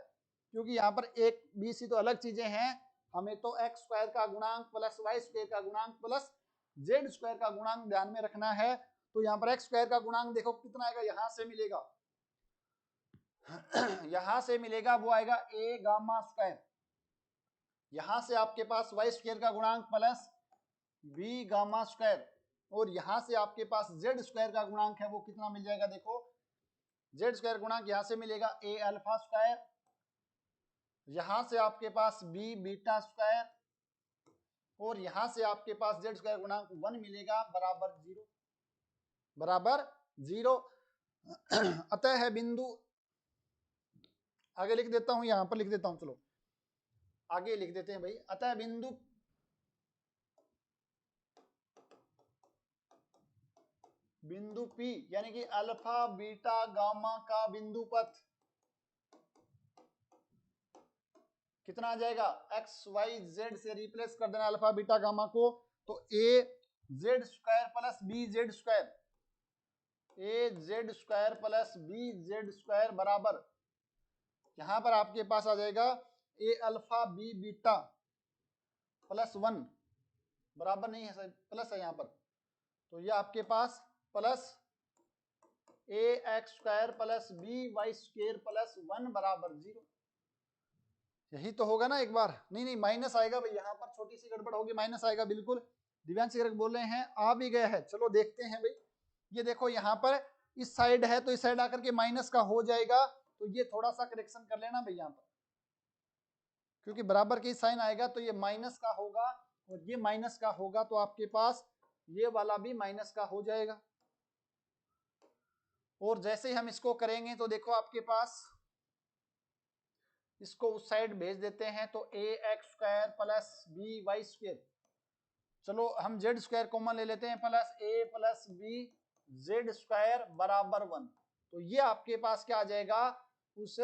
[SPEAKER 1] क्योंकि यहाँ पर एक बी सी तो अलग चीजें हैं, हमें तो एक्स स्क्वायर का गुणांक प्लस वाई स्क्वायर का गुणांक प्लस जेड स्क्वायर का गुणांक ध्यान में रखना है। तो यहाँ पर एक्स स्क्वायर का गुणांक देखो कितना आएगा, यहां से मिलेगा यहां से मिलेगा, वो आएगा ए गामा स्क्वायर, यहां से आपके पास वाई स्क्वायर का गुणांक प्लस बी गामा स्क्वायर, और यहां से आपके पास जेड स्क्वायर का गुणांक है वो कितना मिल जाएगा, देखो जेड स्क्वायर गुणांक यहां से मिलेगा ए अल्फा स्क्वायर, यहां से आपके पास बी बीटा स्क्वायर, और यहां से आपके पास जेड स्क्वायर गुणांक 1 मिलेगा बराबर 0, बराबर 0। अतः है बिंदु, आगे लिख देता हूं, यहां पर लिख देता हूं, चलो आगे लिख देते हैं भाई, अतः बिंदु P यानी कि अल्फा बीटा गामा का बिंदु पथ कितना आ जाएगा, एक्स वाई जेड से रिप्लेस कर देना अल्फा बीटा गामा को, तो A Z square plus B Z square, A Z square plus B Z square बराबर, यहां पर आपके पास आ जाएगा A alpha B beta plus 1 बराबर नहीं है सर, प्लस है यहां पर, तो ये आपके पास plus A X square plus B Y square plus 1 बराबर 0, यही तो होगा ना। एक बार नहीं माइनस आएगा भाई, यहाँ पर छोटी सी गड़बड़ होगी, माइनस आएगा बिल्कुल, दिव्यांश गर्ग बोल रहे हैं आ भी गया है, चलो देखते हैं भाई। ये देखो यहाँ पर इस साइड है तो इस साइड आकर के माइनस का हो जाएगा, तो ये थोड़ा सा करेक्शन कर लेना भाई, यहाँ पर क्योंकि बराबर की साइन आएगा तो ये माइनस का होगा और ये माइनस का होगा, तो आपके पास ये वाला भी माइनस का हो जाएगा। और जैसे ही हम इसको करेंगे तो देखो आपके पास इसको उस साइड भेज देते हैं, तो A X square plus B Y square, चलो हम जेड स्क्वायर कॉमन ले लेते हैं, plus A plus B Z square बराबर 1। तो ये आपके पास क्या आ जाएगा, उस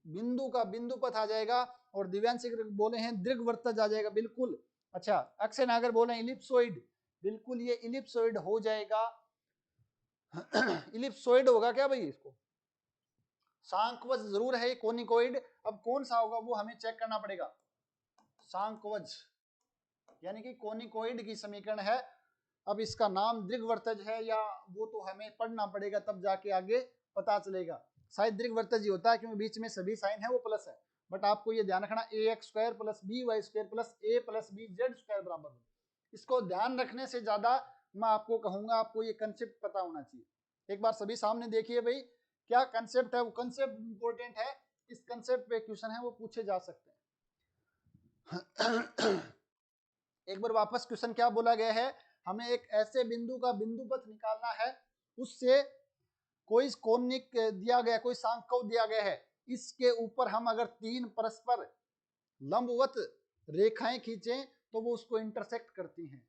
[SPEAKER 1] बिंदु का बिंदु पथ आ जाएगा। और दिव्यांश बोले हैं दीर्घवृत्तज आ जाएगा, बिल्कुल। अच्छा, अक्षय नागर बोले इलिप्सोइड, बिल्कुल ये इलिप्सोइड हो जाएगा। इलिप्सोइड होगा क्या भाई, इसको सांकवज जरूर है, कोनिकोइड। अब कौन सा होगा वो हमें चेक करना पड़ेगा। सांकवज यानी कि कोनिकोइड की समीकरण है। अब इसका नाम दीर्घवृत्तज है या वो तो हमें पढ़ना पड़ेगा, तब जाके आगे पता चलेगा। शायद दीर्घवृत्तज ही होता है क्योंकि बीच में सभी साइन है वो प्लस है। बट आपको ये ध्यान रखना A X square plus B Y square plus A plus B Z square बराबर हो। इसको ध्यान रखने से ज्यादा मैं आपको कहूंगा आपको ये कंसेप्ट पता होना चाहिए। एक बार सभी सामने देखिए भाई, क्या कंसेप्ट है, वो कंसेप्ट इंपॉर्टेंट है। इस कंसेप्ट पे क्वेश्चन है वो पूछे जा सकते हैं। एक बार वापस क्वेश्चन क्या बोला गया है, हमें एक ऐसे बिंदु का बिंदु पथ निकालना है, उससे कोई कोनिक दिया गया, कोई सांकव दिया गया है, इसके ऊपर हम अगर तीन परस्पर लंबवत रेखाएं खींचें तो वो उसको इंटरसेक्ट करती हैं,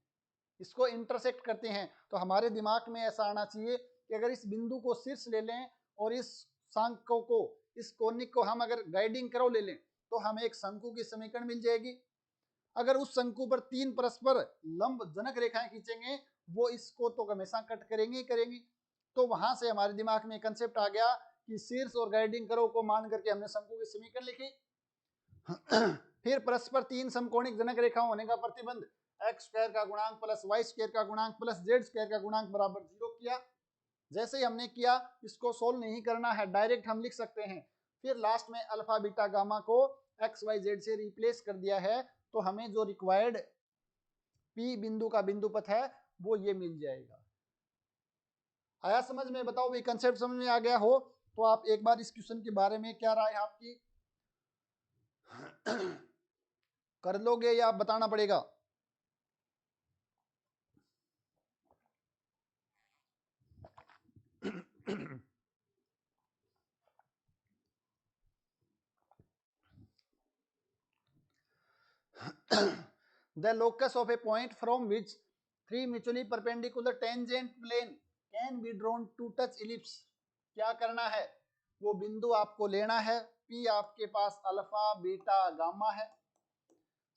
[SPEAKER 1] इसको इंटरसेक्ट करते हैं। तो हमारे दिमाग में ऐसा आना चाहिए कि अगर इस बिंदु को शीर्ष ले लें और इस सांकव को, इस कोनिक को हम अगर गाइडिंग करो ले लें, तो हमें एक शंकु की समीकरण मिल जाएगी। अगर उस शंकु पर तीन परस्पर लंब जनक रेखाएं खींचेंगे, वो इसको तो हमेशा कट करेंगे ही करेंगी। तो वहां से हमारे दिमाग में कंसेप्ट आ गया कि शीर्ष और गाइडिंग करो को मान करके हमने शंकु की समीकरण लिखी। फिर परस्पर तीन समकोणिक जनक रेखा होने का प्रतिबंध एक्स स्क्वायर का गुणांक प्लस वाई स्क्वायर का गुणांक प्लस जेड स्क्वायर का गुणांक बराबर 0 किया। जैसे ही हमने किया, इसको सोल्व नहीं करना है, डायरेक्ट हम लिख सकते हैं। फिर लास्ट में अल्फा बीटा गामा को एक्स वाई जेड से रिप्लेस कर दिया है, तो हमें जो रिक्वायर्ड पी बिंदु का बिंदु पथ है वो ये मिल जाएगा। आया समझ में? बताओ भाई, कंसेप्ट समझ में आ गया हो तो आप एक बार इस क्वेश्चन के बारे में क्या राय है आपकी? कर लोगे या बताना पड़ेगा? The locus of a point from which three mutually perpendicular tangent plane can be drawn to touch ellipse। क्या करना है, वो बिंदु आपको लेना है, P आपके पास अल्फा बीटा गामा है।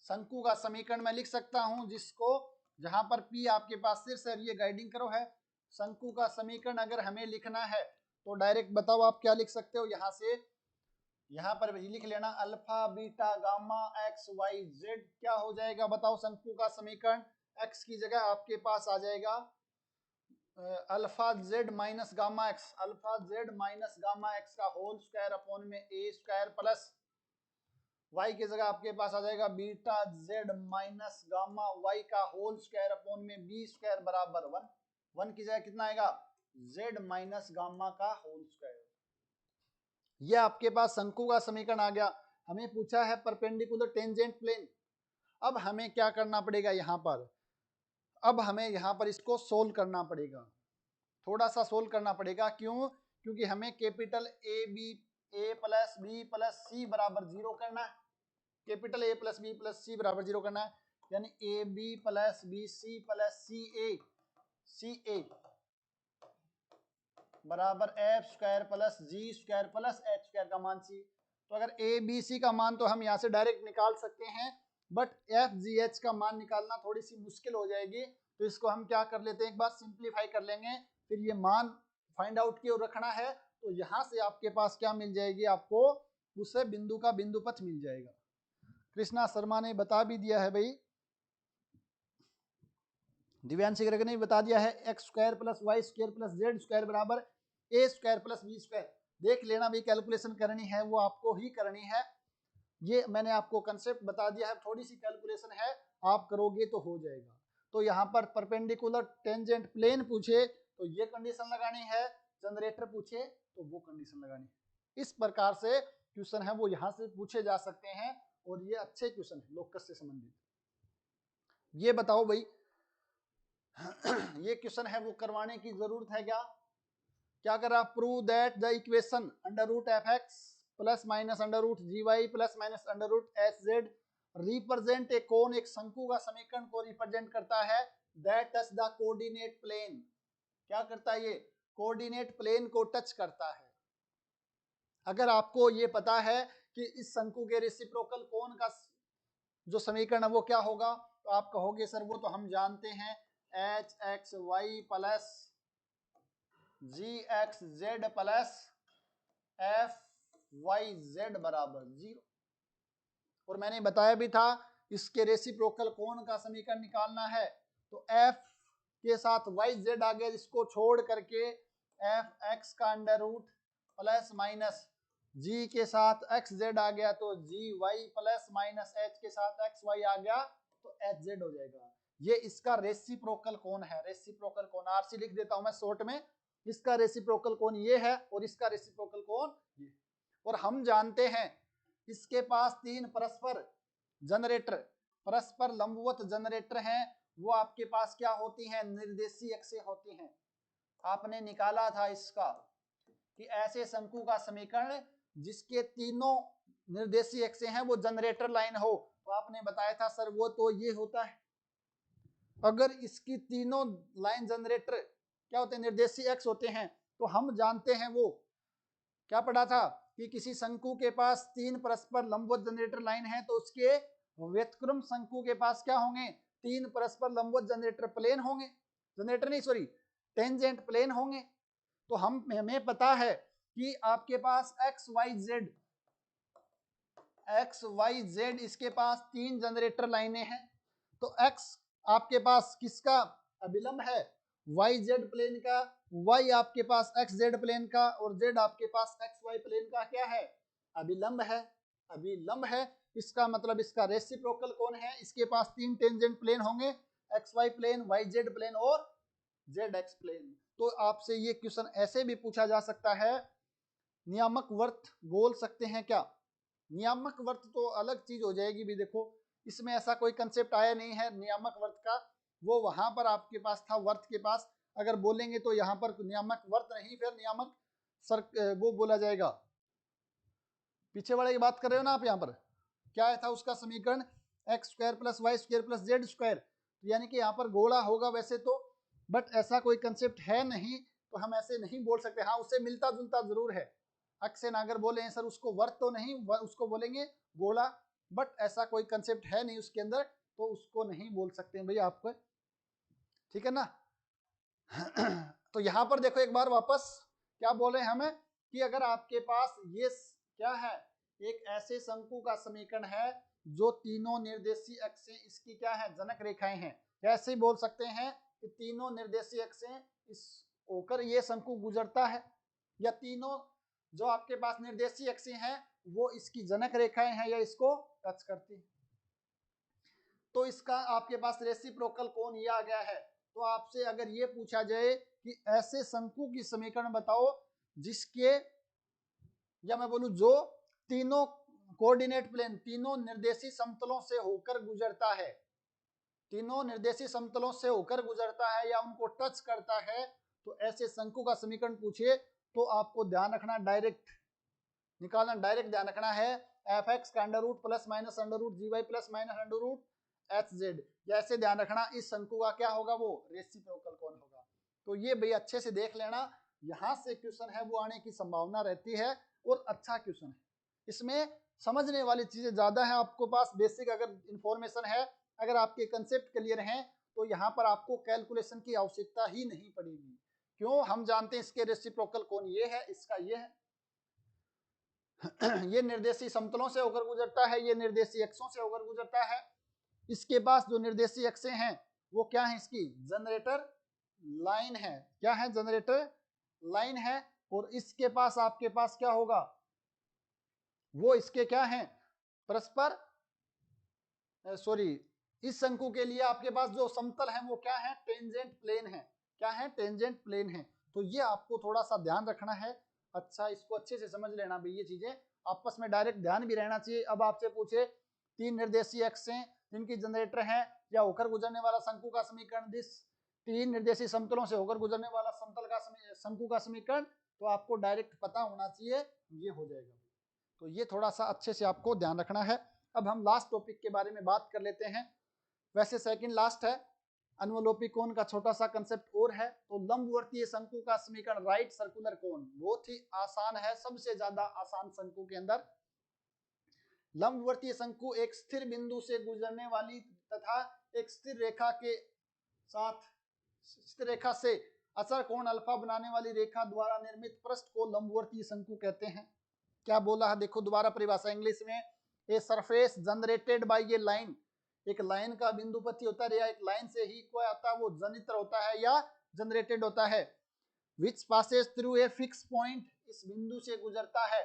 [SPEAKER 1] शंकु का समीकरण मैं लिख सकता हूं, जिसको जहां पर P आपके पास शीर्ष है, ये गाइडिंग करो है। शंकु का समीकरण अगर हमें लिखना है तो डायरेक्ट बताओ आप क्या लिख सकते हो। यहां से यहाँ पर लिख लेना alpha beta gamma X Y Z, क्या हो जाएगा बताओ शंकु का समीकरण। एक्स की जगह आपके पास आ जाएगा alpha Z minus gamma x, alpha Z minus gamma x का होल स्क्वायर अपॉन में ए स्क्वायर प्लस वाई की जगह आपके पास आ जाएगा beta Z minus gamma Y का होल स्क्वायर अपॉन में बी स्क्वायर बराबर 1। 1 की जगह कितना आएगा, जेड माइनस गामा का होल स्क्वायर। ये आपके पास शंकु का समीकरण आ गया। हमें पूछा है परपेंडिकुलर टेंजेंट प्लेन। अब हमें क्या करना पड़ेगा यहाँ पर, अब हमें यहाँ पर इसको सोल्व करना पड़ेगा, थोड़ा सा सोल्व करना पड़ेगा। क्यों? क्योंकि हमें capital A B A plus B plus C बराबर 0 करना है। Capital A plus B plus C बराबर 0 करना है, यानी A B plus B C plus C A बराबर F square plus G square plus H square का मान सी। तो अगर ए बी सी का मान तो हम यहाँ से डायरेक्ट निकाल सकते हैं, बट एफ जी एच का मान निकालना थोड़ी सी मुश्किल हो जाएगी। तो इसको हम क्या कर लेते हैं, एक बार सिंप्लीफाई कर लेंगे, फिर ये मान फाइंड आउट की ओर रखना है। तो यहाँ से आपके पास क्या मिल जाएगी, आपको उससे बिंदु का बिंदु पथ मिल जाएगा। कृष्णा शर्मा ने बता भी दिया है भाई, दिव्यांशी गर्ग ने बता दिया है, X square plus Y square plus Z square बराबर A square plus B square. देख लेना भी, कैलकुलेशन करनी है वो आपको ही करनी है। ये मैंने आपको कंसेप्ट बता दिया है, थोड़ी सी कैलकुलेशन है, आप करोगे तो हो जाएगा। तो यहाँ पर परपेंडिकुलर टेंजेंट प्लेन पूछे तो ये कंडीशन लगानी है, जनरेटर पूछे तो वो कंडीशन लगानी है। इस प्रकार से क्वेश्चन है वो यहाँ से पूछे जा सकते हैं और ये अच्छे क्वेश्चन है लोकस से संबंधित। ये बताओ भाई ये क्वेश्चन है वो करवाने की जरूरत है क्या? क्या करा? Prove that the equation under root F X plus minus under root G Y plus minus under root H Z represent a cone, एक शंकु का समीकरण को रिप्रेजेंट करता है that touch the coordinate plane. क्या करता है ये? कोऑर्डिनेट प्लेन को टच करता है। अगर आपको ये पता है कि इस शंकु के रेसिप्रोकल कोन का जो समीकरण है वो क्या होगा, तो आप कहोगे सर वो तो हम जानते हैं H X Y plus G X Z plus F Y Z बराबर 0। और मैंने बताया भी था इसके रेसिप्रोकल कोण का समीकरण निकालना है तो एफ के साथ वाई जेड आ गया, इसको छोड़ करके एफ एक्स का अंडर रूट प्लस माइनस जी के साथ एक्स जेड आ गया तो जी वाई प्लस माइनस एच के साथ एक्स वाई आ गया तो एच जेड हो जाएगा। ये इसका रेसिप्रोकल कोण है। रेसिप्रोकल कोण आरसी लिख देता हूं मैं शॉर्ट में। इसका रेसिप्रोकल कोण ये है और इसका रेसिप्रोकल कोण ये। और हम जानते हैं इसके पास तीन परस्पर जनरेटर, परस्पर लंबवत जनरेटर हैं। वो आपके पास क्या होती हैं? निर्देशीय अक्षें होती हैं। आपने निकाला था इसका कि ऐसे शंकु का समीकरण जिसके तीनों निर्देशीय अक्षें हैं वो जनरेटर लाइन हो, तो आपने बताया था सर वो तो ये होता है। अगर इसकी तीनों लाइन जनरेटर क्या होते हैं? निर्देशीय अक्ष होते हैं। तो हम जानते हैं वो क्या पढ़ा था कि किसी शंकु के पास तीन परस्पर लंबवत जनरेटर लाइन है तो उसके व्यतिक्रम शंकु के पास क्या होंगे? तीन परस्पर लंबवत जनरेटर प्लेन होंगे, जनरेटर नहीं सॉरी टेंजेंट प्लेन होंगे। तो हमें पता है कि आपके पास एक्स वाई जेड इसके पास तीन जनरेटर लाइनें हैं। तो एक्स आपके पास किसका अभिलंब है? वाई जेड प्लेन का, वाई आपके पास एक्स जेड प्लेन का और जेड आपके पास एक्स वाई प्लेन का क्या है? अभिलंब है। अभिलंब है इसका मतलब इसका रेसिप्रोकल कौन है? इसके पास तीन टेंजेंट प्लेन होंगे, X Y plane, Y Z plane और जेड एक्स प्लेन। तो आपसे ये क्वेश्चन ऐसे भी पूछा जा सकता है, नियामक वर्त बोल सकते हैं क्या? नियामक वर्त तो अलग चीज हो जाएगी भी। देखो इसमें ऐसा कोई कंसेप्ट आया नहीं है नियामक वर्त का, वो वहां पर आपके पास था वर्त के पास। अगर बोलेंगे तो यहाँ पर नियामक वर्त नहीं, फिर नियामक सर वो बोला जाएगा। पीछे वाले की बात कर रहे हो ना आप? यहाँ पर क्या था उसका समीकरण? X square plus Y square plus Z square, यानी कि यहाँ पर गोला होगा वैसे तो, बट ऐसा कोई कंसेप्ट है नहीं तो हम ऐसे नहीं बोल सकते। हाँ उससे मिलता जुलता जरूर है। अक्सेन अगर बोले सर उसको वर्त तो नहीं, उसको बोलेंगे गोला, बट ऐसा कोई कंसेप्ट है नहीं उसके अंदर तो उसको नहीं बोल सकते हैं भैया आपको, ठीक है ना। तो यहाँ पर देखो एक बार वापस क्या बोले हमें कि अगर आपके पास ये क्या है? एक ऐसे शंकु का समीकरण है जो तीनों निर्देशीय अक्षें इसकी क्या है? जनक रेखाएं हैं। कैसे बोल सकते हैं कि तीनों निर्देशीय अक्षें इस होकर ये शंकु गुजरता है, या तीनों जो आपके पास निर्देशीय अक्षें हैं वो इसकी जनक रेखाएं हैं या इसको टच करती है। तो इसका आपके पास रेसिप्रोकल कोण ये आ गया है। तो आपसे अगर ये पूछा जाए कि ऐसे शंकु की समीकरण बताओ जिसके, या मैं बोलूं जो तीनों कोऑर्डिनेट प्लेन, तीनों निर्देशीय समतलों से होकर गुजरता है, तीनों निर्देशीय समतलों से होकर गुजरता है या उनको टच करता है, तो ऐसे शंकु का समीकरण पूछिए तो आपको ध्यान रखना, डायरेक्ट निकालना, डायरेक्ट ध्यान रखना है एफ एक्स का under root plus minus under root G Y plus minus under root H Z. जैसे ध्यान रखना इस शंकु का क्या होगा? वो रेसिप्रोकल कोण होगा। तो ये भाई अच्छे से देख लेना, यहां से क्वेश्चन है वो आने की संभावना रहती है और अच्छा क्वेश्चन है। इसमें समझने वाली चीजें ज्यादा है आपको पास, बेसिक अगर इंफॉर्मेशन है, अगर आपके कंसेप्ट क्लियर हैं तो यहाँ पर आपको कैलकुलेशन की आवश्यकता ही नहीं पड़ेगी। क्यों? हम जानते हैं इसके रेसिप्रोकल कोण ये है, इसका ये है। ये निर्देशीय समतलों से होकर गुजरता है, ये निर्देशीय अक्षों से होकर गुजरता है। इसके पास जो निर्देशीय अक्षें हैं वो क्या है? इसकी जनरेटर लाइन है। क्या है? जनरेटर लाइन है। और इसके पास आपके पास क्या होगा? वो इसके क्या है? परस्पर सॉरी इस शंकु के लिए आपके पास जो समतल है वो क्या है? टेंजेंट प्लेन है। क्या है? टेंजेंट प्लेन है। तो ये आपको थोड़ा सा ध्यान रखना है। अच्छा इसको अच्छे से समझ लेना भाई, ये चीजें आपस में डायरेक्ट ध्यान भी रहना चाहिए। अब आपसे पूछे तीन निर्देशीय अक्षें जिनकी जनरेटर है, या होकर गुजरने वाला शंकु का समीकरण, दिस तीन निर्देशीय समतलों से होकर गुजरने वाला समतल का शंकु का समीकरण, तो आपको डायरेक्ट पता होना चाहिए, ये हो जाएगा। तो ये थोड़ा सा अच्छे से आपको ध्यान रखना है। अब हम लास्ट टॉपिक के बारे में बात कर लेते हैं, वैसे सेकंड लास्ट है। अनुलोपी कोण का छोटा सा कंसेप्ट और है। तो लंबवर्तीय शंकु का समीकरण, राइट सर्कुलर कोण, बहुत ही आसान है, सबसे ज्यादा आसान शंकु के अंदर। लंबवर्तीय शंकु एक स्थिर बिंदु से गुजरने वाली तथा एक स्थिर रेखा के साथ, स्थिर रेखा से अचर कोण अल्फा बनाने वाली रेखा द्वारा निर्मित पृष्ठ को लंबवर्तीय शंकु कहते हैं। क्या बोला है, देखो दोबारा परिभाषा इंग्लिश में, ए सरफेस जनरेटेड बाय ये लाइन, एक लाइन का बिंदुपति होता है, या एक लाइन से ही क्या होता है, वो जनित्र होता है या जनरेटेड होता है, विच passes through a fix point, इस बिंदु से गुजरता है,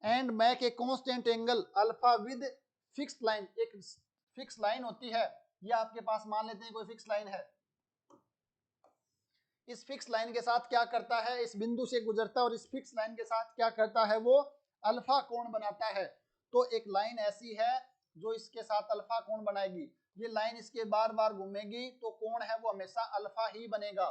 [SPEAKER 1] and make a constant angle alpha with fixed line, एक फिक्स लाइन होती है, ये आपके पास मान लेते हैं कोई फिक्स लाइन है, इस फिक्स लाइन के साथ क्या करता है, इस बिंदु से गुजरता है और इस फिक्स लाइन के साथ क्या करता है, वो अल्फा कोण बनाता है। तो एक लाइन ऐसी है जो इसके साथ अल्फा कोण बनाएगी, ये लाइन इसके बार बार घूमेगी तो कोण है वो हमेशा अल्फा ही बनेगा।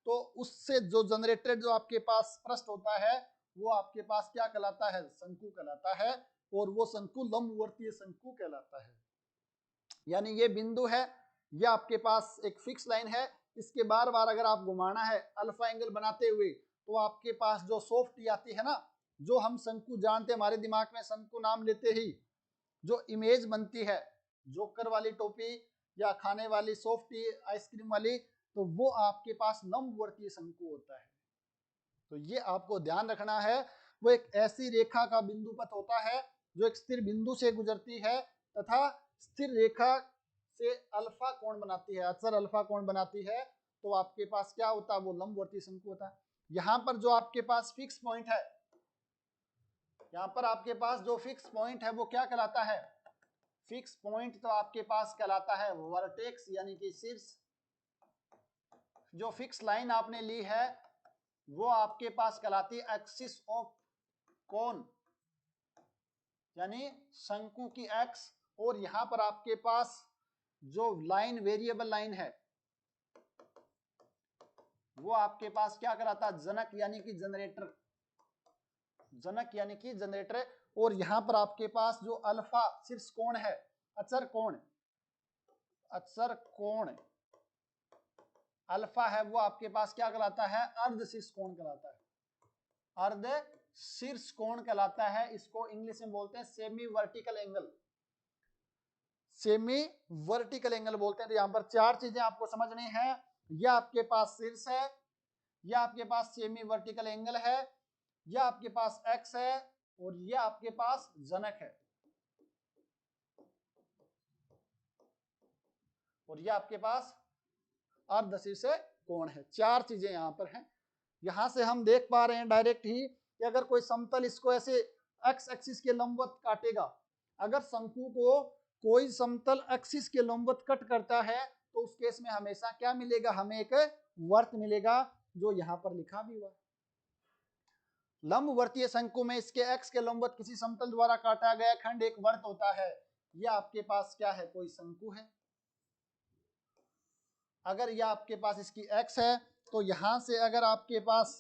[SPEAKER 1] तो उससे जो जनरेटेड जो आपके पास पृष्ठ होता है वो आपके पास क्या कहलाता है, शंकु कहलाता है, और वो शंकु लंबवर्तीय शंकु कहलाता है। यानी ये बिंदु है, ये आपके पास एक फिक्स लाइन है, इसके बार बार अगर आप घुमाना है अल्फा एंगल बनाते हुए, तो आपके पास जो सॉफ्ट आती है ना, जो हम शंकु जानते हैं, हमारे दिमाग में शंकु नाम लेते ही जो इमेज बनती है, जोकर वाली टोपी या खाने वाली सॉफ्टी आइसक्रीम वाली, तो वो आपके पास लंबवर्तीय शंकु होता है। तो ये आपको ध्यान रखना है, वो एक ऐसी रेखा का बिंदुपथ होता है जो एक स्थिर बिंदु से गुजरती है तथा स्थिर रेखा से अल्फा कोण बनाती है, अचर अल्फा कोण बनाती है, तो आपके पास क्या होता है, वो लंबवर्तीय शंकु होता है। यहाँ पर जो आपके पास फिक्स पॉइंट है, यहाँ पर आपके पास जो फिक्स पॉइंट है वो क्या कहलाता है, फिक्स पॉइंट तो आपके पास कहलाता है वर्टेक्स, यानी कि शीर्ष। जो फिक्स लाइन आपने ली है वो आपके पास कहलाती है एक्सिस ऑफ कोन, यानी शंकु की एक्स, और यहां पर आपके पास जो लाइन वेरिएबल लाइन है वो आपके पास क्या कहलाता है, जनक यानी कि जनरेटर, जनक यानी कि जनरेटर। और यहां पर आपके पास जो अल्फा शीर्ष कोण है, अचर कोण, अचर कोण अल्फा है, वो आपके पास क्या कहलाता है, अर्ध शीर्ष कोण कहलाता है, अर्ध शीर्ष कोण कहलाता है। इसको इंग्लिश में बोलते हैं semi vertical angle, semi vertical angle बोलते हैं। तो यहाँ पर चार चीजें आपको समझनी है, यह आपके पास शीर्ष है, यह आपके पास सेमी वर्टिकल एंगल है, यह आपके पास एक्स है, और यह आपके पास जनक है, और यह आपके पास अर्धशीर्ष कोण है। चार चीजें यहां पर हैं। यहां से हम देख पा रहे हैं डायरेक्ट ही कि अगर कोई समतल इसको ऐसे एक्स एक्सिस के लंबवत काटेगा, अगर शंकु को कोई समतल एक्सिस के लंबवत कट करता है तो उस केस में हमेशा क्या मिलेगा, हमें एक वर्त मिलेगा, जो यहां पर लिखा भी हुआ है। लंबवर्तीय शंकु में इसके एक्स के लंबवत किसी समतल द्वारा काटा गया खंड एक वर्त होता है। यह आपके पास क्या है, कोई शंकु है। अगर यह आपके पास इसकी एक्स है तो यहां से अगर आपके पास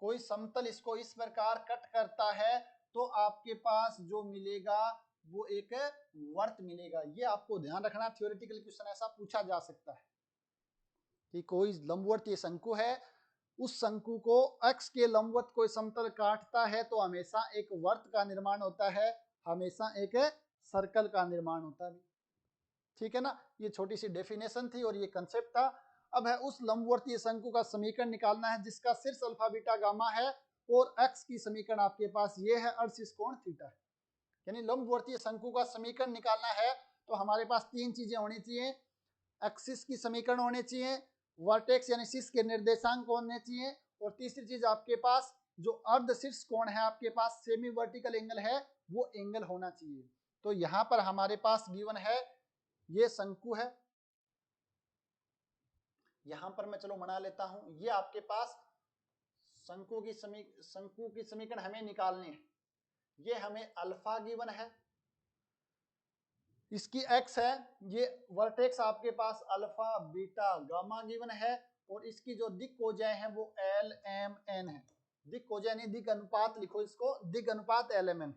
[SPEAKER 1] कोई समतल इसको इस प्रकार कट करता है तो आपके पास जो मिलेगा वो एक वर्त मिलेगा। ये आपको ध्यान रखना, थ्योरेटिकल क्वेश्चन ऐसा पूछा जा सकता है कि कोई लंबवर्तीय शंकु है, उस शंकु को एक्स के लंबवत कोई समतल काटता है तो हमेशा एक वर्त का निर्माण होता है, हमेशा एक सर्कल का निर्माण होता है। ठीक है ना, ये छोटी सी डेफिनेशन थी और ये कंसेप्ट था। अब है उस लंबवर्तीय शंकु का समीकरण निकालना है जिसका शीर्ष अल्फा बीटा गामा है और एक्स की समीकरण आपके पास ये है, अर्धशीर्ष कोण थीटा है। यानी लंबवर्तीय शंकु का समीकरण निकालना है तो हमारे पास तीन चीजें होनी चाहिए, एक्सिस की समीकरण होने चाहिए, वर्टेक्स यानी शीर्ष के निर्देशांक होने चाहिए, और तीसरी चीज आपके पास जो अर्धशीर्ष कोण है आपके पास सेमी वर्टिकल एंगल है, वो एंगल होना चाहिए। तो यहाँ पर हमारे पास गिवन है ये शंकु है, यहां पर मैं चलो बना लेता हूं, ये आपके पास शंकु की समीकरण हमें निकालनी है। ये हमें अल्फा गिवन है, इसकी x है, ये वर्टेक्स आपके पास अल्फा बीटा गामा गिवन है, और इसकी जो दिक कोजाएं हैं वो एल एम एन है। दिक कोजाएं नहीं, दिक अनुपात लिखो इसको, दिक अनुपात एल एम एन।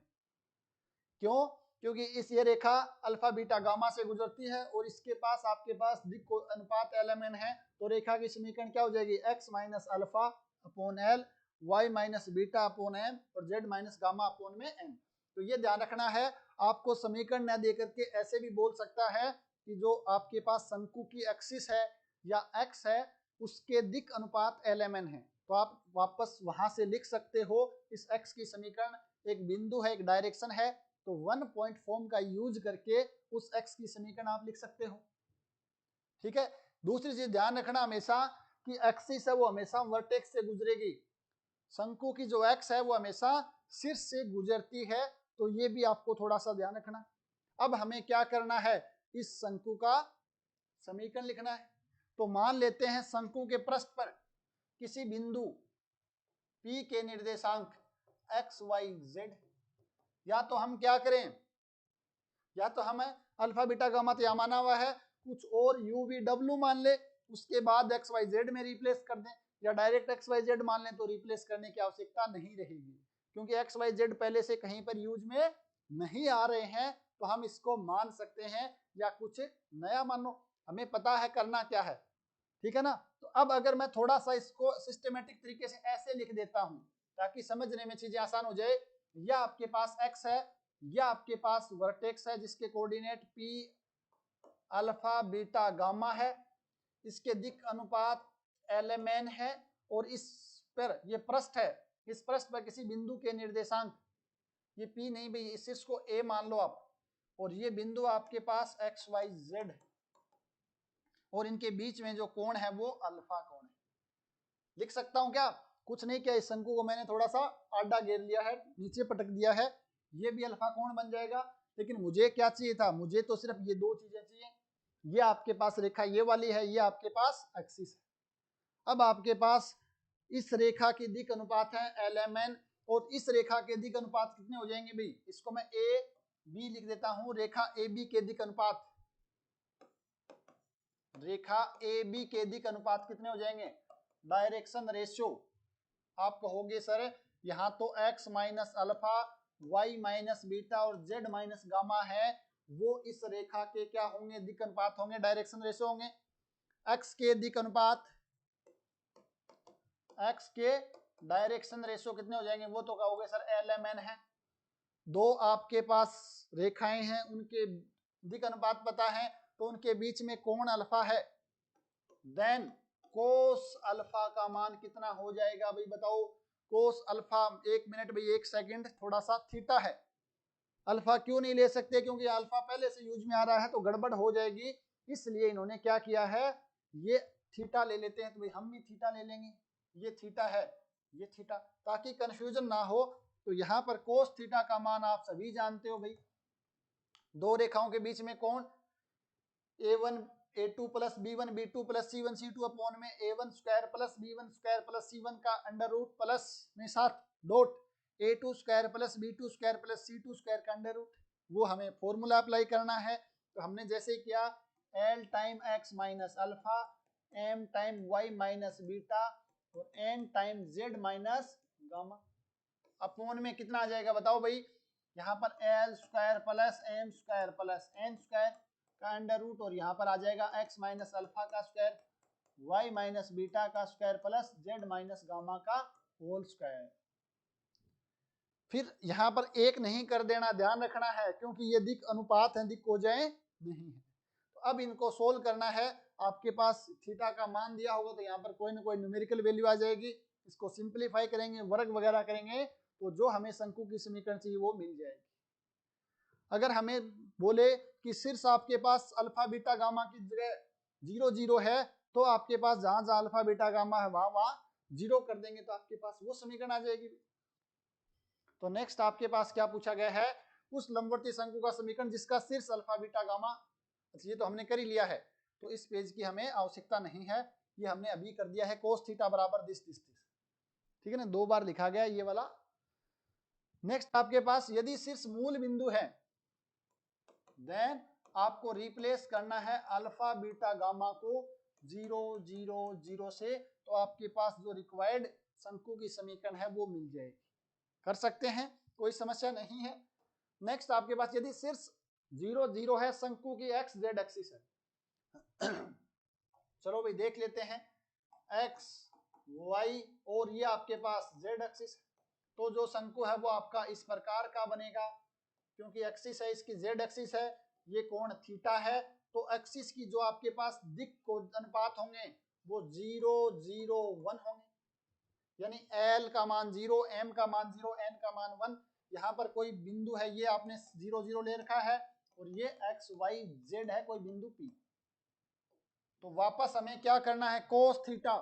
[SPEAKER 1] क्यों? क्योंकि इस ये रेखा अल्फा बीटा गामा से गुजरती है और इसके पास आपके पास दिक अनुपात एल एम एन है, तो रेखा की समीकरण क्या हो जाएगी, x minus alpha upon L, y minus beta upon M, और z माइनस गामा अपॉन में m। तो ये ध्यान रखना है, आपको समीकरण न दे करके ऐसे भी बोल सकता है कि जो आपके पास शंकु की एक्सिस है या x है उसके दिक अनुपात एल एम एन है, तो आप वापस वहां से लिख सकते हो इस x की समीकरण, एक बिंदु है, एक डायरेक्शन है, तो 1 पॉइंट फॉर्म का यूज करके उस x की समीकरण आप लिख सकते हो। ठीक है। दूसरी चीज ध्यान रखना हमेशा कि एक्सिस है वो हमेशा वर्टेक्स से गुजरेगी, शंकु की जो x है वो हमेशा शीर्ष से गुजरती है, तो ये भी आपको थोड़ा सा ध्यान रखना। अब हमें क्या करना है, इस शंकु का समीकरण लिखना है। तो मान लेते हैं शंकु के पृष्ठ पर किसी बिंदु P के निर्देशांक x y z, या तो हम क्या करें, या तो हमें अल्फा बीटा गामा तो यहाँ माना हुआ है, कुछ और u v w मान ले, उसके बाद x y z में रिप्लेस कर दें, या डायरेक्ट x y z मान लें तो रिप्लेस करने की आवश्यकता नहीं रहेगी, क्योंकि x y z पहले से कहीं पर यूज में नहीं आ रहे हैं, तो हम इसको मान सकते हैं या कुछ नया मानो, हमें पता है करना क्या है। ठीक है ना। तो अब अगर मैं थोड़ा सा इसको सिस्टमेटिक तरीके से ऐसे लिख देता हूं ताकि समझने में चीजें आसान हो जाए, या आपके पास x है, या आपके पास वर्टेक्स है जिसके coordinate p alpha beta gamma है, इसके दिक अनुपात एल एम एन है, और इस पर ये पृष्ठ है, इस पृष्ठ पर किसी बिंदु के निर्देशांक, ये p नहीं भाई, इसको a मान लो आप, और ये बिंदु आपके पास x y z, और इनके बीच में जो कोण है वो अल्फा कोण है। लिख सकता हूं क्या? कुछ नहीं किया, इस शंकु को मैंने थोड़ा सा आड़ा घेर लिया है, नीचे पटक दिया है, ये भी अल्फा कोण बन जाएगा। लेकिन मुझे क्या चाहिए था, मुझे तो सिर्फ ये दो चीजें चाहिए, ये आपके पास रेखा ये वाली है, ये आपके पास एक्सिस है। अब आपके पास इस रेखा की दिक अनुपात है एल एम एन, और इस रेखा के दिक अनुपात कितने हो जाएंगे भाई, इसको मैं ए बी लिख देता हूं, रेखा ए बी के दिक अनुपात, रेखा ए बी के दिक अनुपात कितने हो जाएंगे, डायरेक्शन रेशियो। आप कहोगे सर यहाँ तो x minus alpha, y minus beta और z माइनस गामा है, वो इस रेखा के क्या होंगे, दिक अनुपात होंगे, डायरेक्शन रेशियो होंगे। x के दिक अनुपात, x के डायरेक्शन रेशियो कितने हो जाएंगे, वो तो कहोगे सर एल एम एन है। दो आपके पास रेखाएं हैं, उनके दिक अनुपात पता है, तो उनके बीच में कोण अल्फा है, देन कोस अल्फा का मान कितना हो जाएगा भाई बताओ, कोस अल्फा, एक मिनट भाई, एक सेकंड, थोड़ा सा थीटा है, अल्फा क्यों नहीं ले सकते, क्योंकि अल्फा पहले से यूज में आ रहा है तो गड़बड़ हो जाएगी, इसलिए इन्होंने क्या किया है, ये थीटा ले लेते हैं, तो भाई हम भी थीटा ले लेंगे, ये थीटा है, ये थीटा, ताकि कंफ्यूजन ना हो। तो यहाँ पर कोस थीटा का मान आप सभी जानते हो भाई, दो रेखाओं के बीच में कोण a1 a2 plus b1 b2 plus c1 c2 upon में a1 square plus b1 square plus c1 का अंडर रूट प्लस में साथ dot a2 square plus b2 square plus c2 square का अंडर रूट, वो हमें फॉर्मूला अप्लाई करना है। तो हमने जैसे किया l time x minus alpha, m time y minus beta और n time z minus gamma, upon में कितना आ जाएगा बताओ भाई, यहाँ पर l square plus m square plus n square का अंडर रूट, और यहाँ पर आ जाएगा x माइनस अल्फा का स्क्वायर, y माइनस बीटा का square plus z minus gamma का होल स्क्वायर। फिर यहाँ पर एक नहीं कर देना, ध्यान रखना है, क्योंकि ये दिक अनुपात है, दिक कोजाएं नहीं है। तो अब इनको सोल्व करना है, आपके पास थीटा का मान दिया होगा तो यहाँ पर कोई ना कोई न्यूमेरिकल वैल्यू आ जाएगी, इसको सिंप्लीफाई करेंगे, वर्ग वगैरह करेंगे, तो जो हमें शंकु की समीकरण चाहिए वो मिल जाएगी। अगर हमें बोले कि शीर्ष आपके पास अल्फा बीटा गामा की जगह 0 0 है, तो आपके पास जहां जहां अल्फा बीटा गामा है वहां वहां 0 कर देंगे, तो आपके पास वो समीकरण आ जाएगी। तो नेक्स्ट आपके पास क्या पूछा गया है, उस लंबवर्ती शंकु का समीकरण जिसका शीर्ष अल्फा बीटा गामा, ये तो हमने कर ही लिया है, तो इस पेज की हमें आवश्यकता नहीं है, ये हमने अभी कर दिया है, कोस थीटा बराबर दिस दिस दिस। ठीक है ना, दो बार लिखा गया ये वाला। नेक्स्ट आपके पास यदि शीर्ष मूल बिंदु है, देन आपको रिप्लेस करना है अल्फा बीटा गामा को 0 0 0 से, तो आपके पास जो रिक्वायर्ड शंकु की समीकरण है वो मिल जाएगी। कर सकते हैं, कोई समस्या नहीं है। नेक्स्ट आपके पास यदि शीर्ष 0 0 है, शंकु की एक्स जेड एक्सिस है चलो भाई देख लेते हैं, एक्स वाई और ये आपके पास जेड एक्सिस है, तो जो शंकु है वो आपका इस प्रकार का बनेगा, क्योंकि एक्सिस है इसकी जेड एक्सिस है, ये कोण थीटा है, तो एक्सिस की जो आपके पास दिक् को अनुपात होंगे वो 0 0 1 होंगे, यानी L का मान 0, M का मान 0, N का मान 1। यहाँ पर कोई बिंदु है, ये आपने 0 0 ले रखा है, और ये x y z है कोई बिंदु P। तो वापस हमें क्या करना है, कोस थीटा,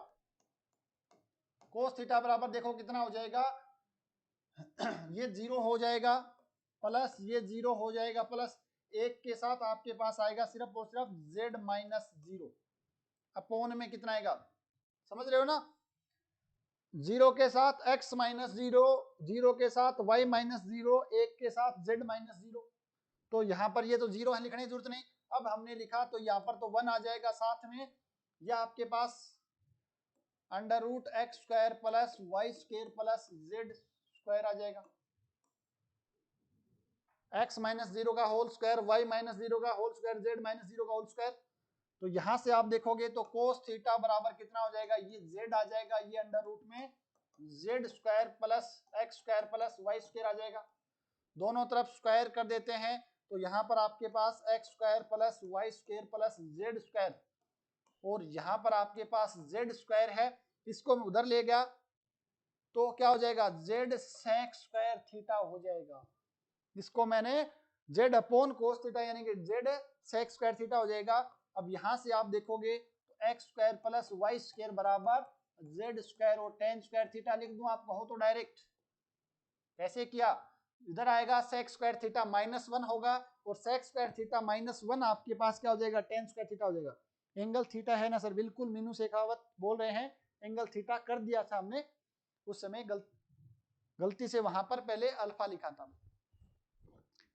[SPEAKER 1] कोस थीटा बराबर देखो कितना हो जाएगा ये 0 हो जाएगा प्लस ये 0 हो जाएगा प्लस 1 के साथ आपके पास आएगा सिर्फ और सिर्फ z माइनस 0 अपोन में कितना आएगा, समझ रहे हो ना, 0 के साथ x माइनस 0, 0 के साथ y माइनस 0, 1 के साथ z माइनस 0। तो यहाँ पर ये तो 0 है, लिखने की जरूरत नहीं, अब हमने लिखा तो यहाँ पर तो 1 आ जाएगा साथ में, यह आपके पास under root X square plus Y square plus Z square आ जाएगा, x माइनस 0 का होल स्क्वायर, y माइनस 0 का होल स्क्वायर, z माइनस 0 का होल स्क्वायर। तो यहां से आप देखोगे तो कोस थीटा बराबर कितना हो जाएगा, ये z आ जाएगा, ये अंडर रूट में z square plus X square plus Y square आ जाएगा, दोनों तरफ स्क्वायर कर देते हैं, तो यहाँ पर आपके पास X square plus Y square plus Z square, और यहाँ पर आपके पास जेड स्क्वायर है, इसको मैं उधर ले गया तो क्या हो जाएगा, जेड सेक स्क्वायर थीटा हो जाएगा, इसको मैंने जेड अपॉन कोस थीटा यानी कि जेड सेक स्क्वायर थीटा हो जाएगा। अब यहां से आप देखोगे तो X square plus Y square बराबर जेड स्क्वायर और टेन स्क्वायर थीटा लिख दूं, आप कहो तो डायरेक्ट कैसे किया, इधर आएगा सेक स्क्वायर थीटा माइनस 1 होगा, और सेक स्क्वायर थीटा माइनस 1 आपके पास क्या हो जाएगा, टेन स्क्वायर थीटा हो जाएगा। एंगल थीटा है ना सर, बिल्कुल मीनू शेखावत बोल रहे हैं, एंगल थीटा कर दिया था हमने उस समय, गलती से वहां पर पहले अल्फा लिखा था,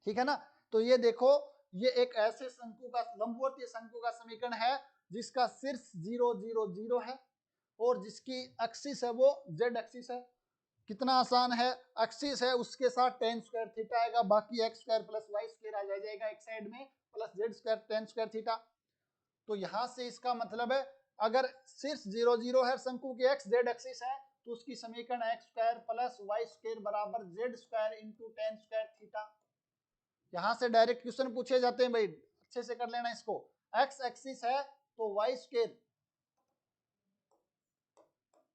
[SPEAKER 1] ठीक है ना। तो ये देखो, ये एक ऐसे शंकु का लंबवतीय शंकु का समीकरण है जिसका शीर्ष 0 0 0 है और जिसकी एक्सिस है वो जेड एक्सिस है। कितना आसान है, एक्सिस है उसके साथ टेन स्क्वायर थीटा आएगा, बाकी X square plus Y square आ जाएगा एक साइड में, plus Z square tan square theta. तो यहां से इसका मतलब है अगर शीर्ष 0 0 है, शंकु की एक्स जेड एक्सिस है, तो उसकी समीकरण X square plus Y square बराबर Z square into tan square theta. यहां से डायरेक्ट क्वेश्चन पूछे जाते हैं भाई, अच्छे से कर लेना इसको, एक्स एक्सिस है तो Y square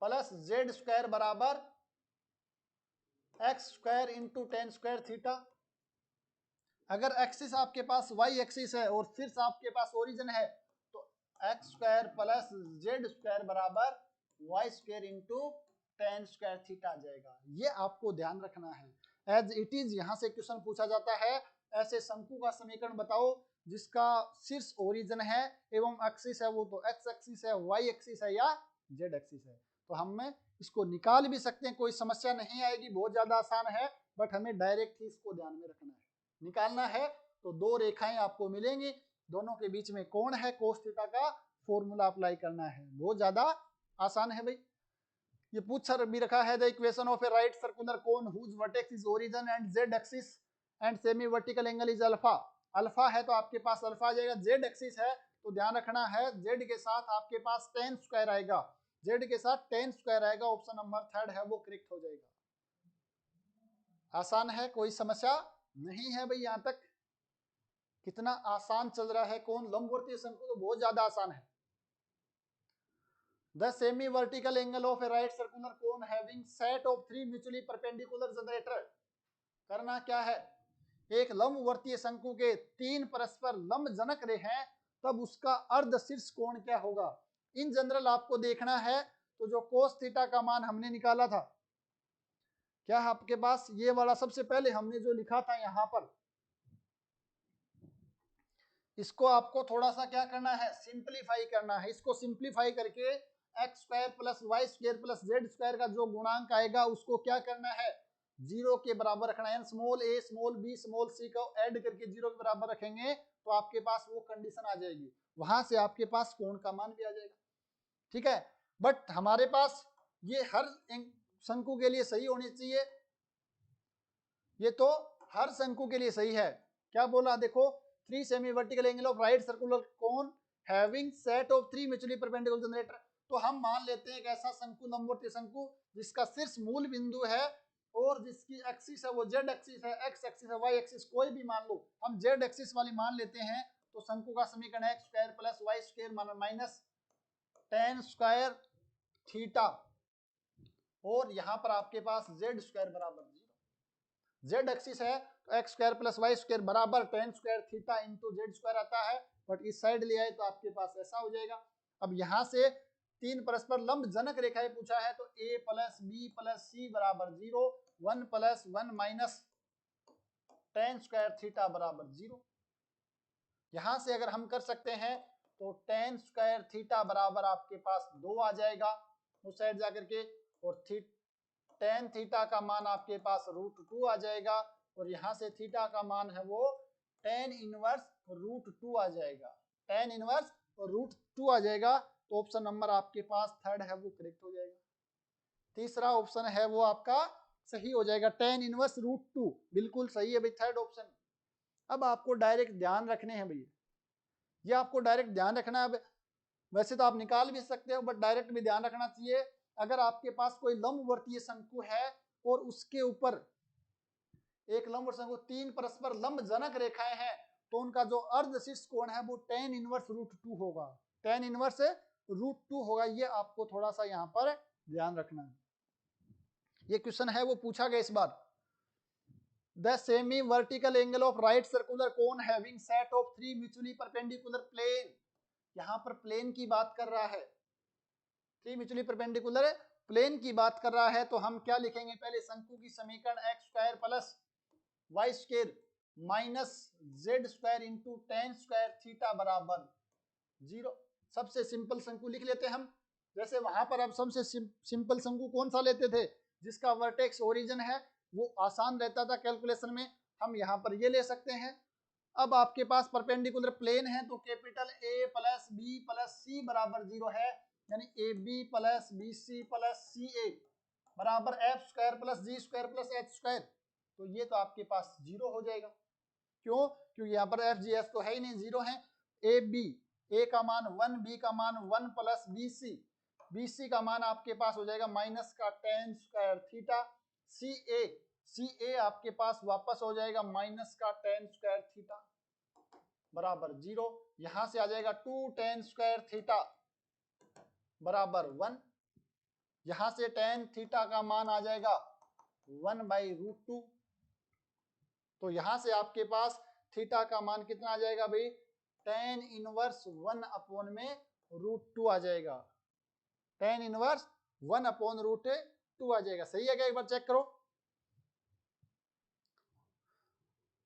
[SPEAKER 1] plus Z square बराबर X square into tan square theta. अगर एक्सिस आपके पास वाई एक्सिस है और शीर्ष आपके पास ओरिजिन है, तो X square plus Z square बराबर Y square into tan square theta आ जाएगा। ये आपको ध्यान रखना है, एज इट इज यहां से क्वेश्चन पूछा जाता है, ऐसे शंकु का समीकरण बताओ जिसका शीर्ष ओरिजिन है एवं एक्सिस है वो तो एक्स एक्सिस है, वाई एक्सिस है या जेड एक्सिस है। तो हम इसको निकाल भी सकते हैं, कोई समस्या नहीं आएगी, बहुत ज्यादा आसान है, बट हमें डायरेक्ट ही इसको ध्यान में रखना है। निकालना है तो दो रेखाएं आपको मिलेंगी, दोनों के बीच में कोण है, कोस थीटा का फॉर्मूला अप्लाई करना है, बहुत ज्यादा आसान है भाई। ये पूछ भी रखा है, the equation of a right circular cone whose vertex is origin and Z axis and semi vertical angle is alpha. Alpha है तो आपके पास अल्फा आ जाएगा, जेड एक्सिस है तो ध्यान रखना है जेड के साथ आपके पास टेन स्क्वायर आएगा, जेड के साथ टेन स्क्वायर आएगा, ऑप्शन नंबर थर्ड है वो करेक्ट हो जाएगा। आसान है, कोई समस्या नहीं है भाई, यहां तक कितना आसान चल रहा है। कौन लंबवर्तीय शंकु तो बहुत ज्यादा आसान है। The semi vertical angle of a right circular cone having set of three mutually perpendicular generator. करना क्या है, एक लंबवर्तीय शंकु के तीन परस्पर लंब जनक रे हैं, तब उसका अर्ध शीर्ष कोण क्या होगा। इन जनरल आपको देखना है, तो जो कोस थीटा का मान हमने निकाला था, क्या आपके पास ये वाला सबसे पहले हमने जो लिखा था यहां पर, इसको आपको थोड़ा सा क्या करना है, सिंप्लीफाई करना है। इसको सिंप्लीफाई करके X square plus Y square plus Z square का जो गुणांक आएगा उसको क्या करना है, 0 के बराबर रखना है, small a small b small c को ऐड करके 0 के बराबर रखेंगे तो आपके पास वो कंडीशन आ जाएगी, वहां से आपके पास कोण का मान भी आ जाएगा। ठीक है, बट हमारे पास ये हर शंकु के लिए सही होनी चाहिए, ये तो हर शंकु के लिए सही है। क्या बोला देखो, 3 semi vertical angle of right circular cone having set of 3 mutually perpendicular generator. तो हम मान लेते हैं एक ऐसा शंकु लंबवर्तीय शंकु जिसका शीर्ष मूल बिंदु है और जिसकी एक्सिस है वो जेड एक्सिस है, एक्स एक्सिस है, वाई एक्सिस, कोई भी मान लो, हम जेड एक्सिस वाली मान लेते हैं। तो शंकु का समीकरण है X square plus Y square minus tan square theta, और यहाँ पर आपके पास जेड स्क्वायर बराबर 0। जेड एक्सिस है तो X square plus Y square बराबर tan square theta into Z square आता है, बट इस साइड ले आए तो आपके पास ऐसा हो जाएगा। अब यहाँ से 3 परस्पर लंब जनक रेखाएं पूछा है, तो a plus B plus C बराबर 0, 1 plus 1 minus tan square theta बराबर 0। यहाँ से अगर हम कर सकते हैं तो tan स्क्वायर थीटा बराबर आपके पास 2 आ जाएगा उस साइड जाकर के, और tan थीटा का मान आपके पास √2 आ जाएगा, और यहाँ से थीटा का मान है वो tan इनवर्स √2 आ जाएगा, tan इनवर्स √2 आ जाएगा। तो ऑप्शन नंबर आपके पास थर्ड है वो करेक्ट हो जाएगा, तीसरा ऑप्शन है वो आपका सही हो जाएगा, tan इनवर्स √2 बिल्कुल सही है भाई, थर्ड ऑप्शन। अब आपको डायरेक्ट ध्यान रखने हैं भैया, ये आपको डायरेक्ट ध्यान रखना है। वैसे तो आप निकाल भी सकते हो बट डायरेक्ट भी ध्यान रखना चाहिए। अगर आपके पास कोई लंबवर्तीय शंकु है और उसके ऊपर एक लंब शंकु 3 परस्पर लंब जनक रेखाएं हैं, तो उनका जो अर्धशीर्ष कोण है वो tan इनवर्स √2 होगा, tan इनवर्स √2 होगा। ये आपको थोड़ा सा यहाँ पर ध्यान रखना है, ये क्वेश्चन है वो पूछा गया इस बार। The semi vertical angle of right circular cone having set of 3 mutually perpendicular plane, यहाँ पर प्लेन की बात कर रहा है, 3 म्यूचुअली परपेंडिकुलर प्लेन की बात कर रहा है, तो हम क्या लिखेंगे, पहले शंकु की समीकरण X square plus Y square minus Z square into tan square theta बराबर 0। सबसे सिंपल शंकु लिख लेते हैं हम, जैसे वहां पर अब सबसे सिंपल शंकु कौन सा लेते थे, जिसका वर्टेक्स ओरिजिन है, वो आसान रहता था कैलकुलेशन में, हम यहाँ पर ये ले सकते हैं। अब आपके पास परपेंडिकुलर प्लेन है तो capital A plus B plus C बराबर 0 है, यानी A B plus B C plus C A बराबर F square plus G square plus H square. तो ये तो आपके पास 0 हो जाएगा, क्यों, क्योंकि यहाँ पर एफ जी एच तो है ही नहीं, 0 है। ए बी, ए का मान 1, बी का मान 1 प्लस बी सी का मान आपके पास हो जाएगा माइनस का tan स्क्वायर थीटा, सी ए आपके पास वापस हो जाएगा माइनस का tan स्क्वायर थीटा बराबर 0। यहां से आ जाएगा 2 tan स्क्वायर थीटा बराबर 1, यहां से tan थीटा का मान आ जाएगा 1/√2। तो यहां से आपके पास थीटा का मान कितना आ जाएगा भाई, tan इनवर्स 1/√2 आ जाएगा, tan इनवर्स 1/√2 आ जाएगा। सही है क्या, एक बार चेक करो।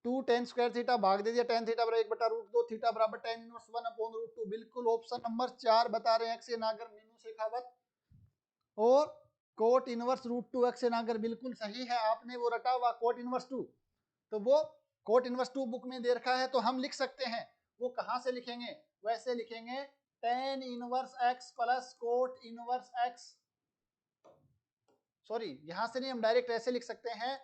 [SPEAKER 1] 2 tan स्क्वायर थीटा भाग दे दिया tan थीटा बराबर 1/√2, थीटा बराबर tan इनवर्स 1/√2, बिल्कुल ऑप्शन नंबर 4 बता रहे हैं, एक्स नागर मीनू शेखावत। और कोट इनवर्स √2 एक्स नागर बिल्कुल सही है, आपने वो रटा हुआ कोट इनवर्स 2, तो वो कोट इनवर्स 2 बुक में दे रखा है, तो हम लिख सकते हैं। वो कहां से लिखेंगे, वैसे लिखेंगे tan inverse x plus cot inverse x, sorry यहां से नहीं, हम डायरेक्ट ऐसे लिख सकते हैं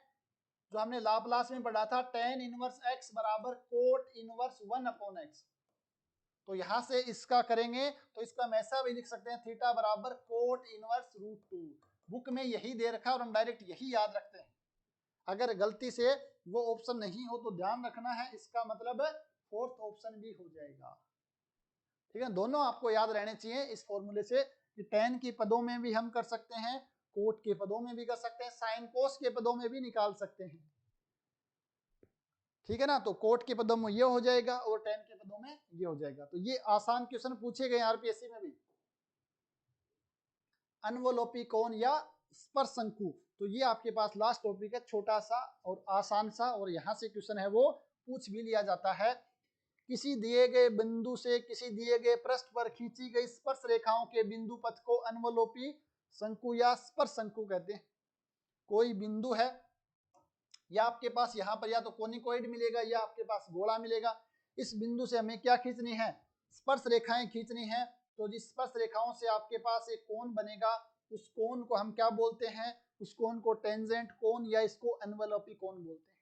[SPEAKER 1] जो हमने लाप्लास में पढ़ा था, tan इनवर्स x बराबर कोट इनवर्स 1/x। तो यहां से इसका करेंगे तो इसका हम ऐसा भी लिख सकते हैं, थीटा बराबर कोट इनवर्स √2। बुक में यही दे रखा है और हम डायरेक्ट यही याद रखते हैं। अगर गलती से वो ऑप्शन नहीं हो तो ध्यान रखना है, इसका मतलब फोर्थ ऑप्शन भी हो जाएगा। ठीक है, दोनों आपको याद रहने चाहिए इस फॉर्मूले से, कि tan के पदों में भी हम कर सकते हैं, कोट के पदों में भी कर सकते हैं, साइन कोस के पदों में भी निकाल सकते हैं। ठीक है ना, तो कोट के पदों में ये हो जाएगा और tan के पदों में ये हो जाएगा। तो ये आसान क्वेश्चन पूछे गए आरपीएससी में भी। अनवलोपी कोण या स्पर्श शंकु, तो ये आपके पास लास्ट टॉपिक है, छोटा सा और आसान सा, और यहाँ से क्वेश्चन है वो पूछ भी लिया जाता है। किसी दिए गए बिंदु से किसी दिए गए पृष्ठ पर खींची गई स्पर्श रेखाओं के बिंदु पथ को अनवलोपी शंकु या स्पर्श शंकु कहते हैं। कोई बिंदु है या आपके पास यहाँ पर या तो कोनिकोइड मिलेगा या आपके पास गोला मिलेगा। इस बिंदु से हमें क्या खींचनी है, स्पर्श रेखाएं खींचनी है। तो जिस स्पर्श रेखाओं से आपके पास एक कोण बनेगा, उस कोण को हम क्या बोलते हैं, उस कोण को टेंजेंट कोण या इसको एनवेलोपी कोण बोलते हैं।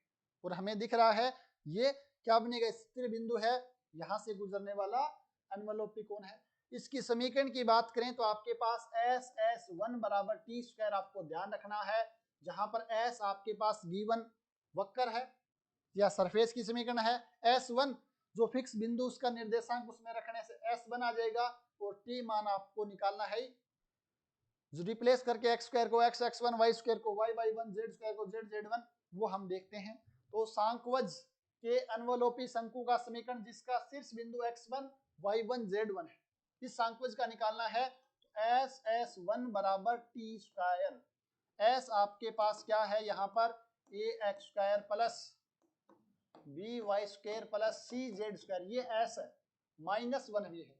[SPEAKER 1] और हमें दिख रहा है ये क्या बनेगा, स्थिर बिंदु है, यहाँ से गुजरने वाला एनवेलोपी कोण है। इसकी समीकरण की बात करें तो आपके पास एस एस वन बराबर टी स्क्वायर आपको ध्यान रखना है, जहां पर एस आपके पास गिवन वक्र है या सरफेस की समीकरण है। एस वन जो फिक्स बिंदु उसका निर्देशांक उसमें रखने से एस वन आ जाएगा, और टी मान आपको निकालना है, रिप्लेस करके एक्स स्क्वायर को X X one, Y square को Y Y one, Z square को जेड जेड वन, वो हम देखते हैं। तो सांकवज के अनवलोपी शंकु का समीकरण जिसका शीर्ष बिंदु x1 y1 z1 है, इस सांकवज का निकालना है। एस एस वन बराबर टी स्क्वायर, एस आपके पास क्या है यहाँ पर A X square plus B Y square plus C Z square, ये एस है, माइनस वन भी है,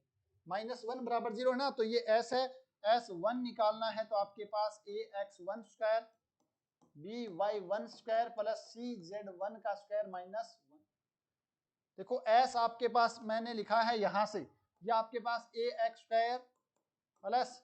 [SPEAKER 1] माइनस वन बराबर जीरो है ना, तो ये एस है। एस वन निकालना है तो आपके पास A X one square B Y one square plus C Z one का स्क्वायर माइनस वन। देखो एस आपके पास मैंने लिखा है यहां से, ये आपके पास A X square plus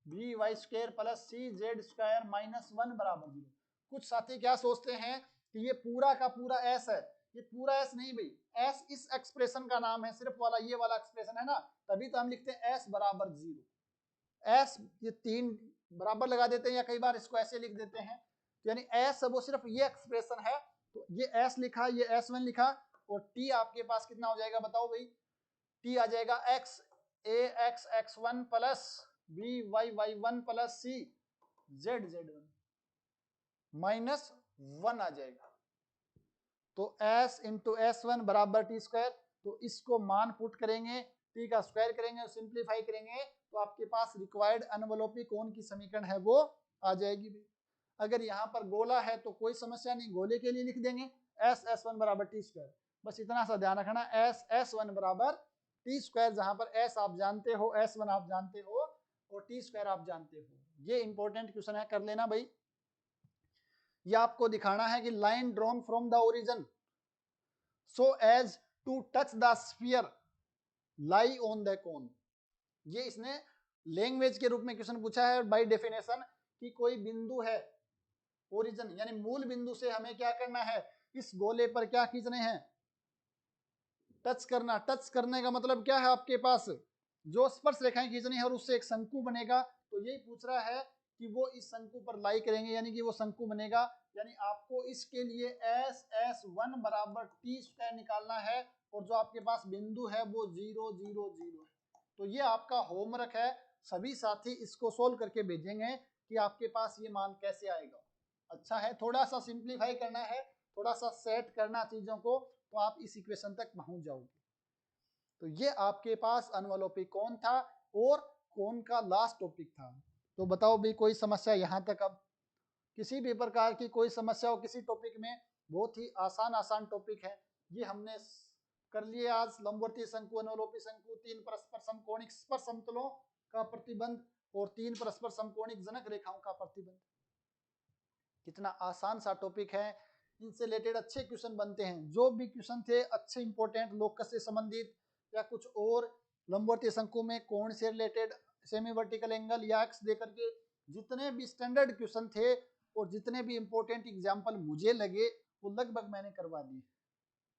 [SPEAKER 1] B Y square plus C Z square minus one बराबर जीरो। कुछ साथी क्या सोचते हैं कि ये पूरा का पूरा एस है, ये पूरा एस नहीं भाई, एस इस एक्सप्रेशन का नाम है, सिर्फ वाला ये वाला एक्सप्रेशन है ना, तभी तो हम लिखते हैं एस बराबर जीरो। एस ये तीन बराबर लगा देते हैं या कई बार इसको ऐसे लिख देते हैं, तो यानी एस वो सिर्फ ये एक्सप्रेशन है, तो ये एस लिखा, ये एस वन लिखा, और टी आपके पास कितना हो जाएगा बताओ भाई, टी आ जाएगा X A X X one plus B Y Y one plus C Z Z one minus one आ जाएगा। तो s इंटू एस वन बराबर टी स्क्वायर, तो इसको मान पुट करेंगे, टी का स्क्वायर करेंगे और सिंप्लीफाई करेंगे, तो आपके पास रिक्वायर्ड एनवेलोपी कोण की समीकरण है वो आ जाएगी। अगर यहाँ पर गोला है तो कोई समस्या नहीं, गोले के लिए लिख देंगे एस एस वन बराबर टी स्क्वायर, बस इतना सा ध्यान रखना, एस एस वन बराबर टी स्क्वायर, जहां पर एस आप जानते हो, एस वन आप जानते हो और टी स्क्वायर आप जानते हो। ये इंपॉर्टेंट क्वेश्चन है, कर लेना भाई। ये आपको दिखाना है कि line drawn from the origin so as to touch the sphere lie on the cone. ये इसने लैंग्वेज के रूप में क्वेश्चन पूछा है, बाय डेफिनेशन कि कोई बिंदु है ओरिजिन यानी मूल बिंदु से हमें क्या करना है, इस गोले पर क्या खींचने हैं, टच करना। टच करने का मतलब क्या है, आपके पास जो स्पर्श रेखाएं खींचनी है और उससे एक शंकु बनेगा, तो यही पूछ रहा है कि वो इस शंकु पर लाई करेंगे, यानी कि वो शंकु बनेगा। यानी आपको इसके लिए एस एस वन बराबर टी स्क्वायर निकालना है, और जो आपके पास बिंदु है वो 0 0 0 है। तो ये आपका होमवर्क है, सभी साथी इसको सोल्व करके भेजेंगे कि आपके पास ये मान कैसे आएगा। अच्छा है, थोड़ा सा सिंप्लीफाई करना है, थोड़ा सा सेट करना चीजों को, तो आप इस इक्वेशन तक पहुंच जाओगे। तो ये आपके पास एनवेलोपी कोण था और कोण का लास्ट टॉपिक था। तो बताओ भाई कोई समस्या यहाँ तक? अब किसी भी प्रकार की कोई समस्या हो किसी टॉपिक में, बहुत ही आसान टॉपिक है, ये हमने कर लिए आज। लंबवर्तीय शंकु, एनवेलोपी शंकु, तीन परस्पर समकोणिक स्पर्श समतलों का प्रतिबंध और तीन परस्पर समकोणिक जनक रेखाओं का प्रतिबंध। कितना आसान सा टॉपिक है, इनसे रिलेटेड अच्छे क्वेश्चन बनते हैं। जो भी क्वेश्चन थे अच्छे इंपॉर्टेंट, लोकस से संबंधित या कुछ और, लंबवर्तीय शंकु में कोण से रिलेटेड, सेमी वर्टिकल एंगल या एक्स देकर के, जितने भी स्टैंडर्ड क्वेश्चन थे और जितने भी इंपॉर्टेंट एग्जाम्पल मुझे लगे वो लगभग मैंने करवा दिए।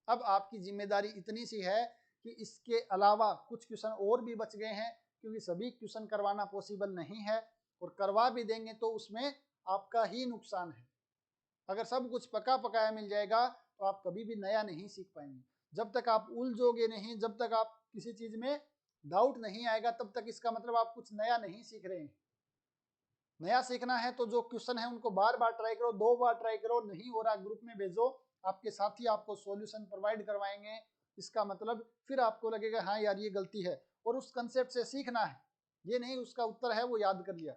[SPEAKER 1] अब आपकी जिम्मेदारी इतनी सी है कि इसके अलावा कुछ क्वेश्चन और भी बच गए हैं, क्योंकि सभी क्वेश्चन करवाना पॉसिबल नहीं है, और करवा भी देंगे तो उसमें आपका ही नुकसान है। अगर सब कुछ पका पकाया मिल जाएगा तो आप कभी भी नया नहीं सीख पाएंगे। जब तक आप उलझोगे नहीं, जब तक आप किसी चीज में डाउट नहीं आएगा, तब तक इसका मतलब आप कुछ नया नहीं सीख रहे हैं। नया सीखना है तो जो क्वेश्चन है उनको बार बार ट्राई करो, 2 बार ट्राई करो, नहीं हो रहा ग्रुप में भेजो, आपके साथी आपको सॉल्यूशन प्रोवाइड करवाएंगे। इसका मतलब फिर आपको लगेगा हाँ यार ये गलती है, और उस कंसेप्ट से सीखना है, ये नहीं उसका उत्तर है वो याद कर लिया।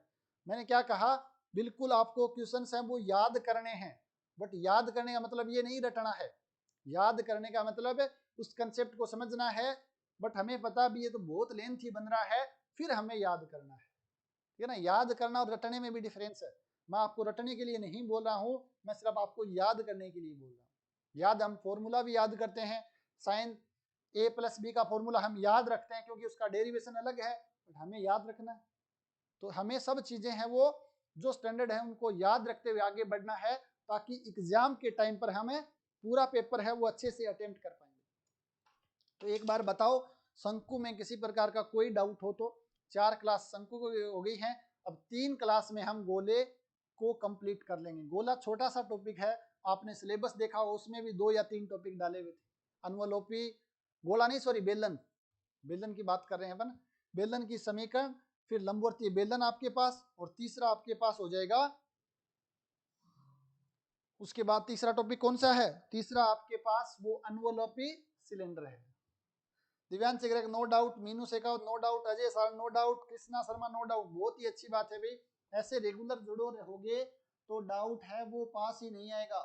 [SPEAKER 1] मैंने क्या कहा, बिल्कुल आपको क्वेश्चंस हैं वो याद करने हैं, बट याद करने का मतलब ये नहीं रटना है। याद करने का मतलब उस कंसेप्ट को समझना है, बट हमें पता भी ये तो बहुत लेंथी बन रहा है, फिर हमें याद करना है ना। याद करना और रटने में भी डिफरेंस है। मैं आपको रटने के लिए नहीं बोल रहा हूँ, मैं सिर्फ आपको याद करने के लिए बोल रहा हूँ। याद, हम फॉर्मूला भी याद करते हैं, साइन a प्लस बी का फॉर्मूला हम याद रखते हैं क्योंकि उसका डेरिवेशन अलग है, बट हमें याद रखना है। तो हमें सब चीजें हैं वो जो स्टैंडर्ड है उनको याद रखते हुए आगे बढ़ना है, ताकि एग्जाम के टाइम पर हमें पूरा पेपर है वो अच्छे से अटेम्प्ट कर पाएंगे। तो एक बार बताओ, शंकु में किसी प्रकार का कोई डाउट हो तो 4 क्लास शंकु को हो गई है, अब 3 क्लास में हम गोले को कंप्लीट कर लेंगे। गोला छोटा सा टॉपिक है, आपने सिलेबस देखा हो उसमें भी 2 या 3 टॉपिक डाले हुए थे। अनवलोपी, गोला नहीं सॉरी बेलन, बेलन की बात कर रहे हैं अपन, बेलन की समीकरण, फिर लंबवर्तीय बेलन आपके पास, और तीसरा आपके पास हो जाएगा, उसके बाद तीसरा टॉपिक कौन सा है, तीसरा आपके पास वो अनवलोपी सिलेंडर है। दिव्यांश ग्रेग no doubt, Meenu Shekhawat no doubt, Ajay sir no doubt, Krishna Sharma no doubt. बहुत ही अच्छी बात है भाई, ऐसे रेगुलर जुड़ो रहोगे तो डाउट है वो पास ही नहीं आएगा।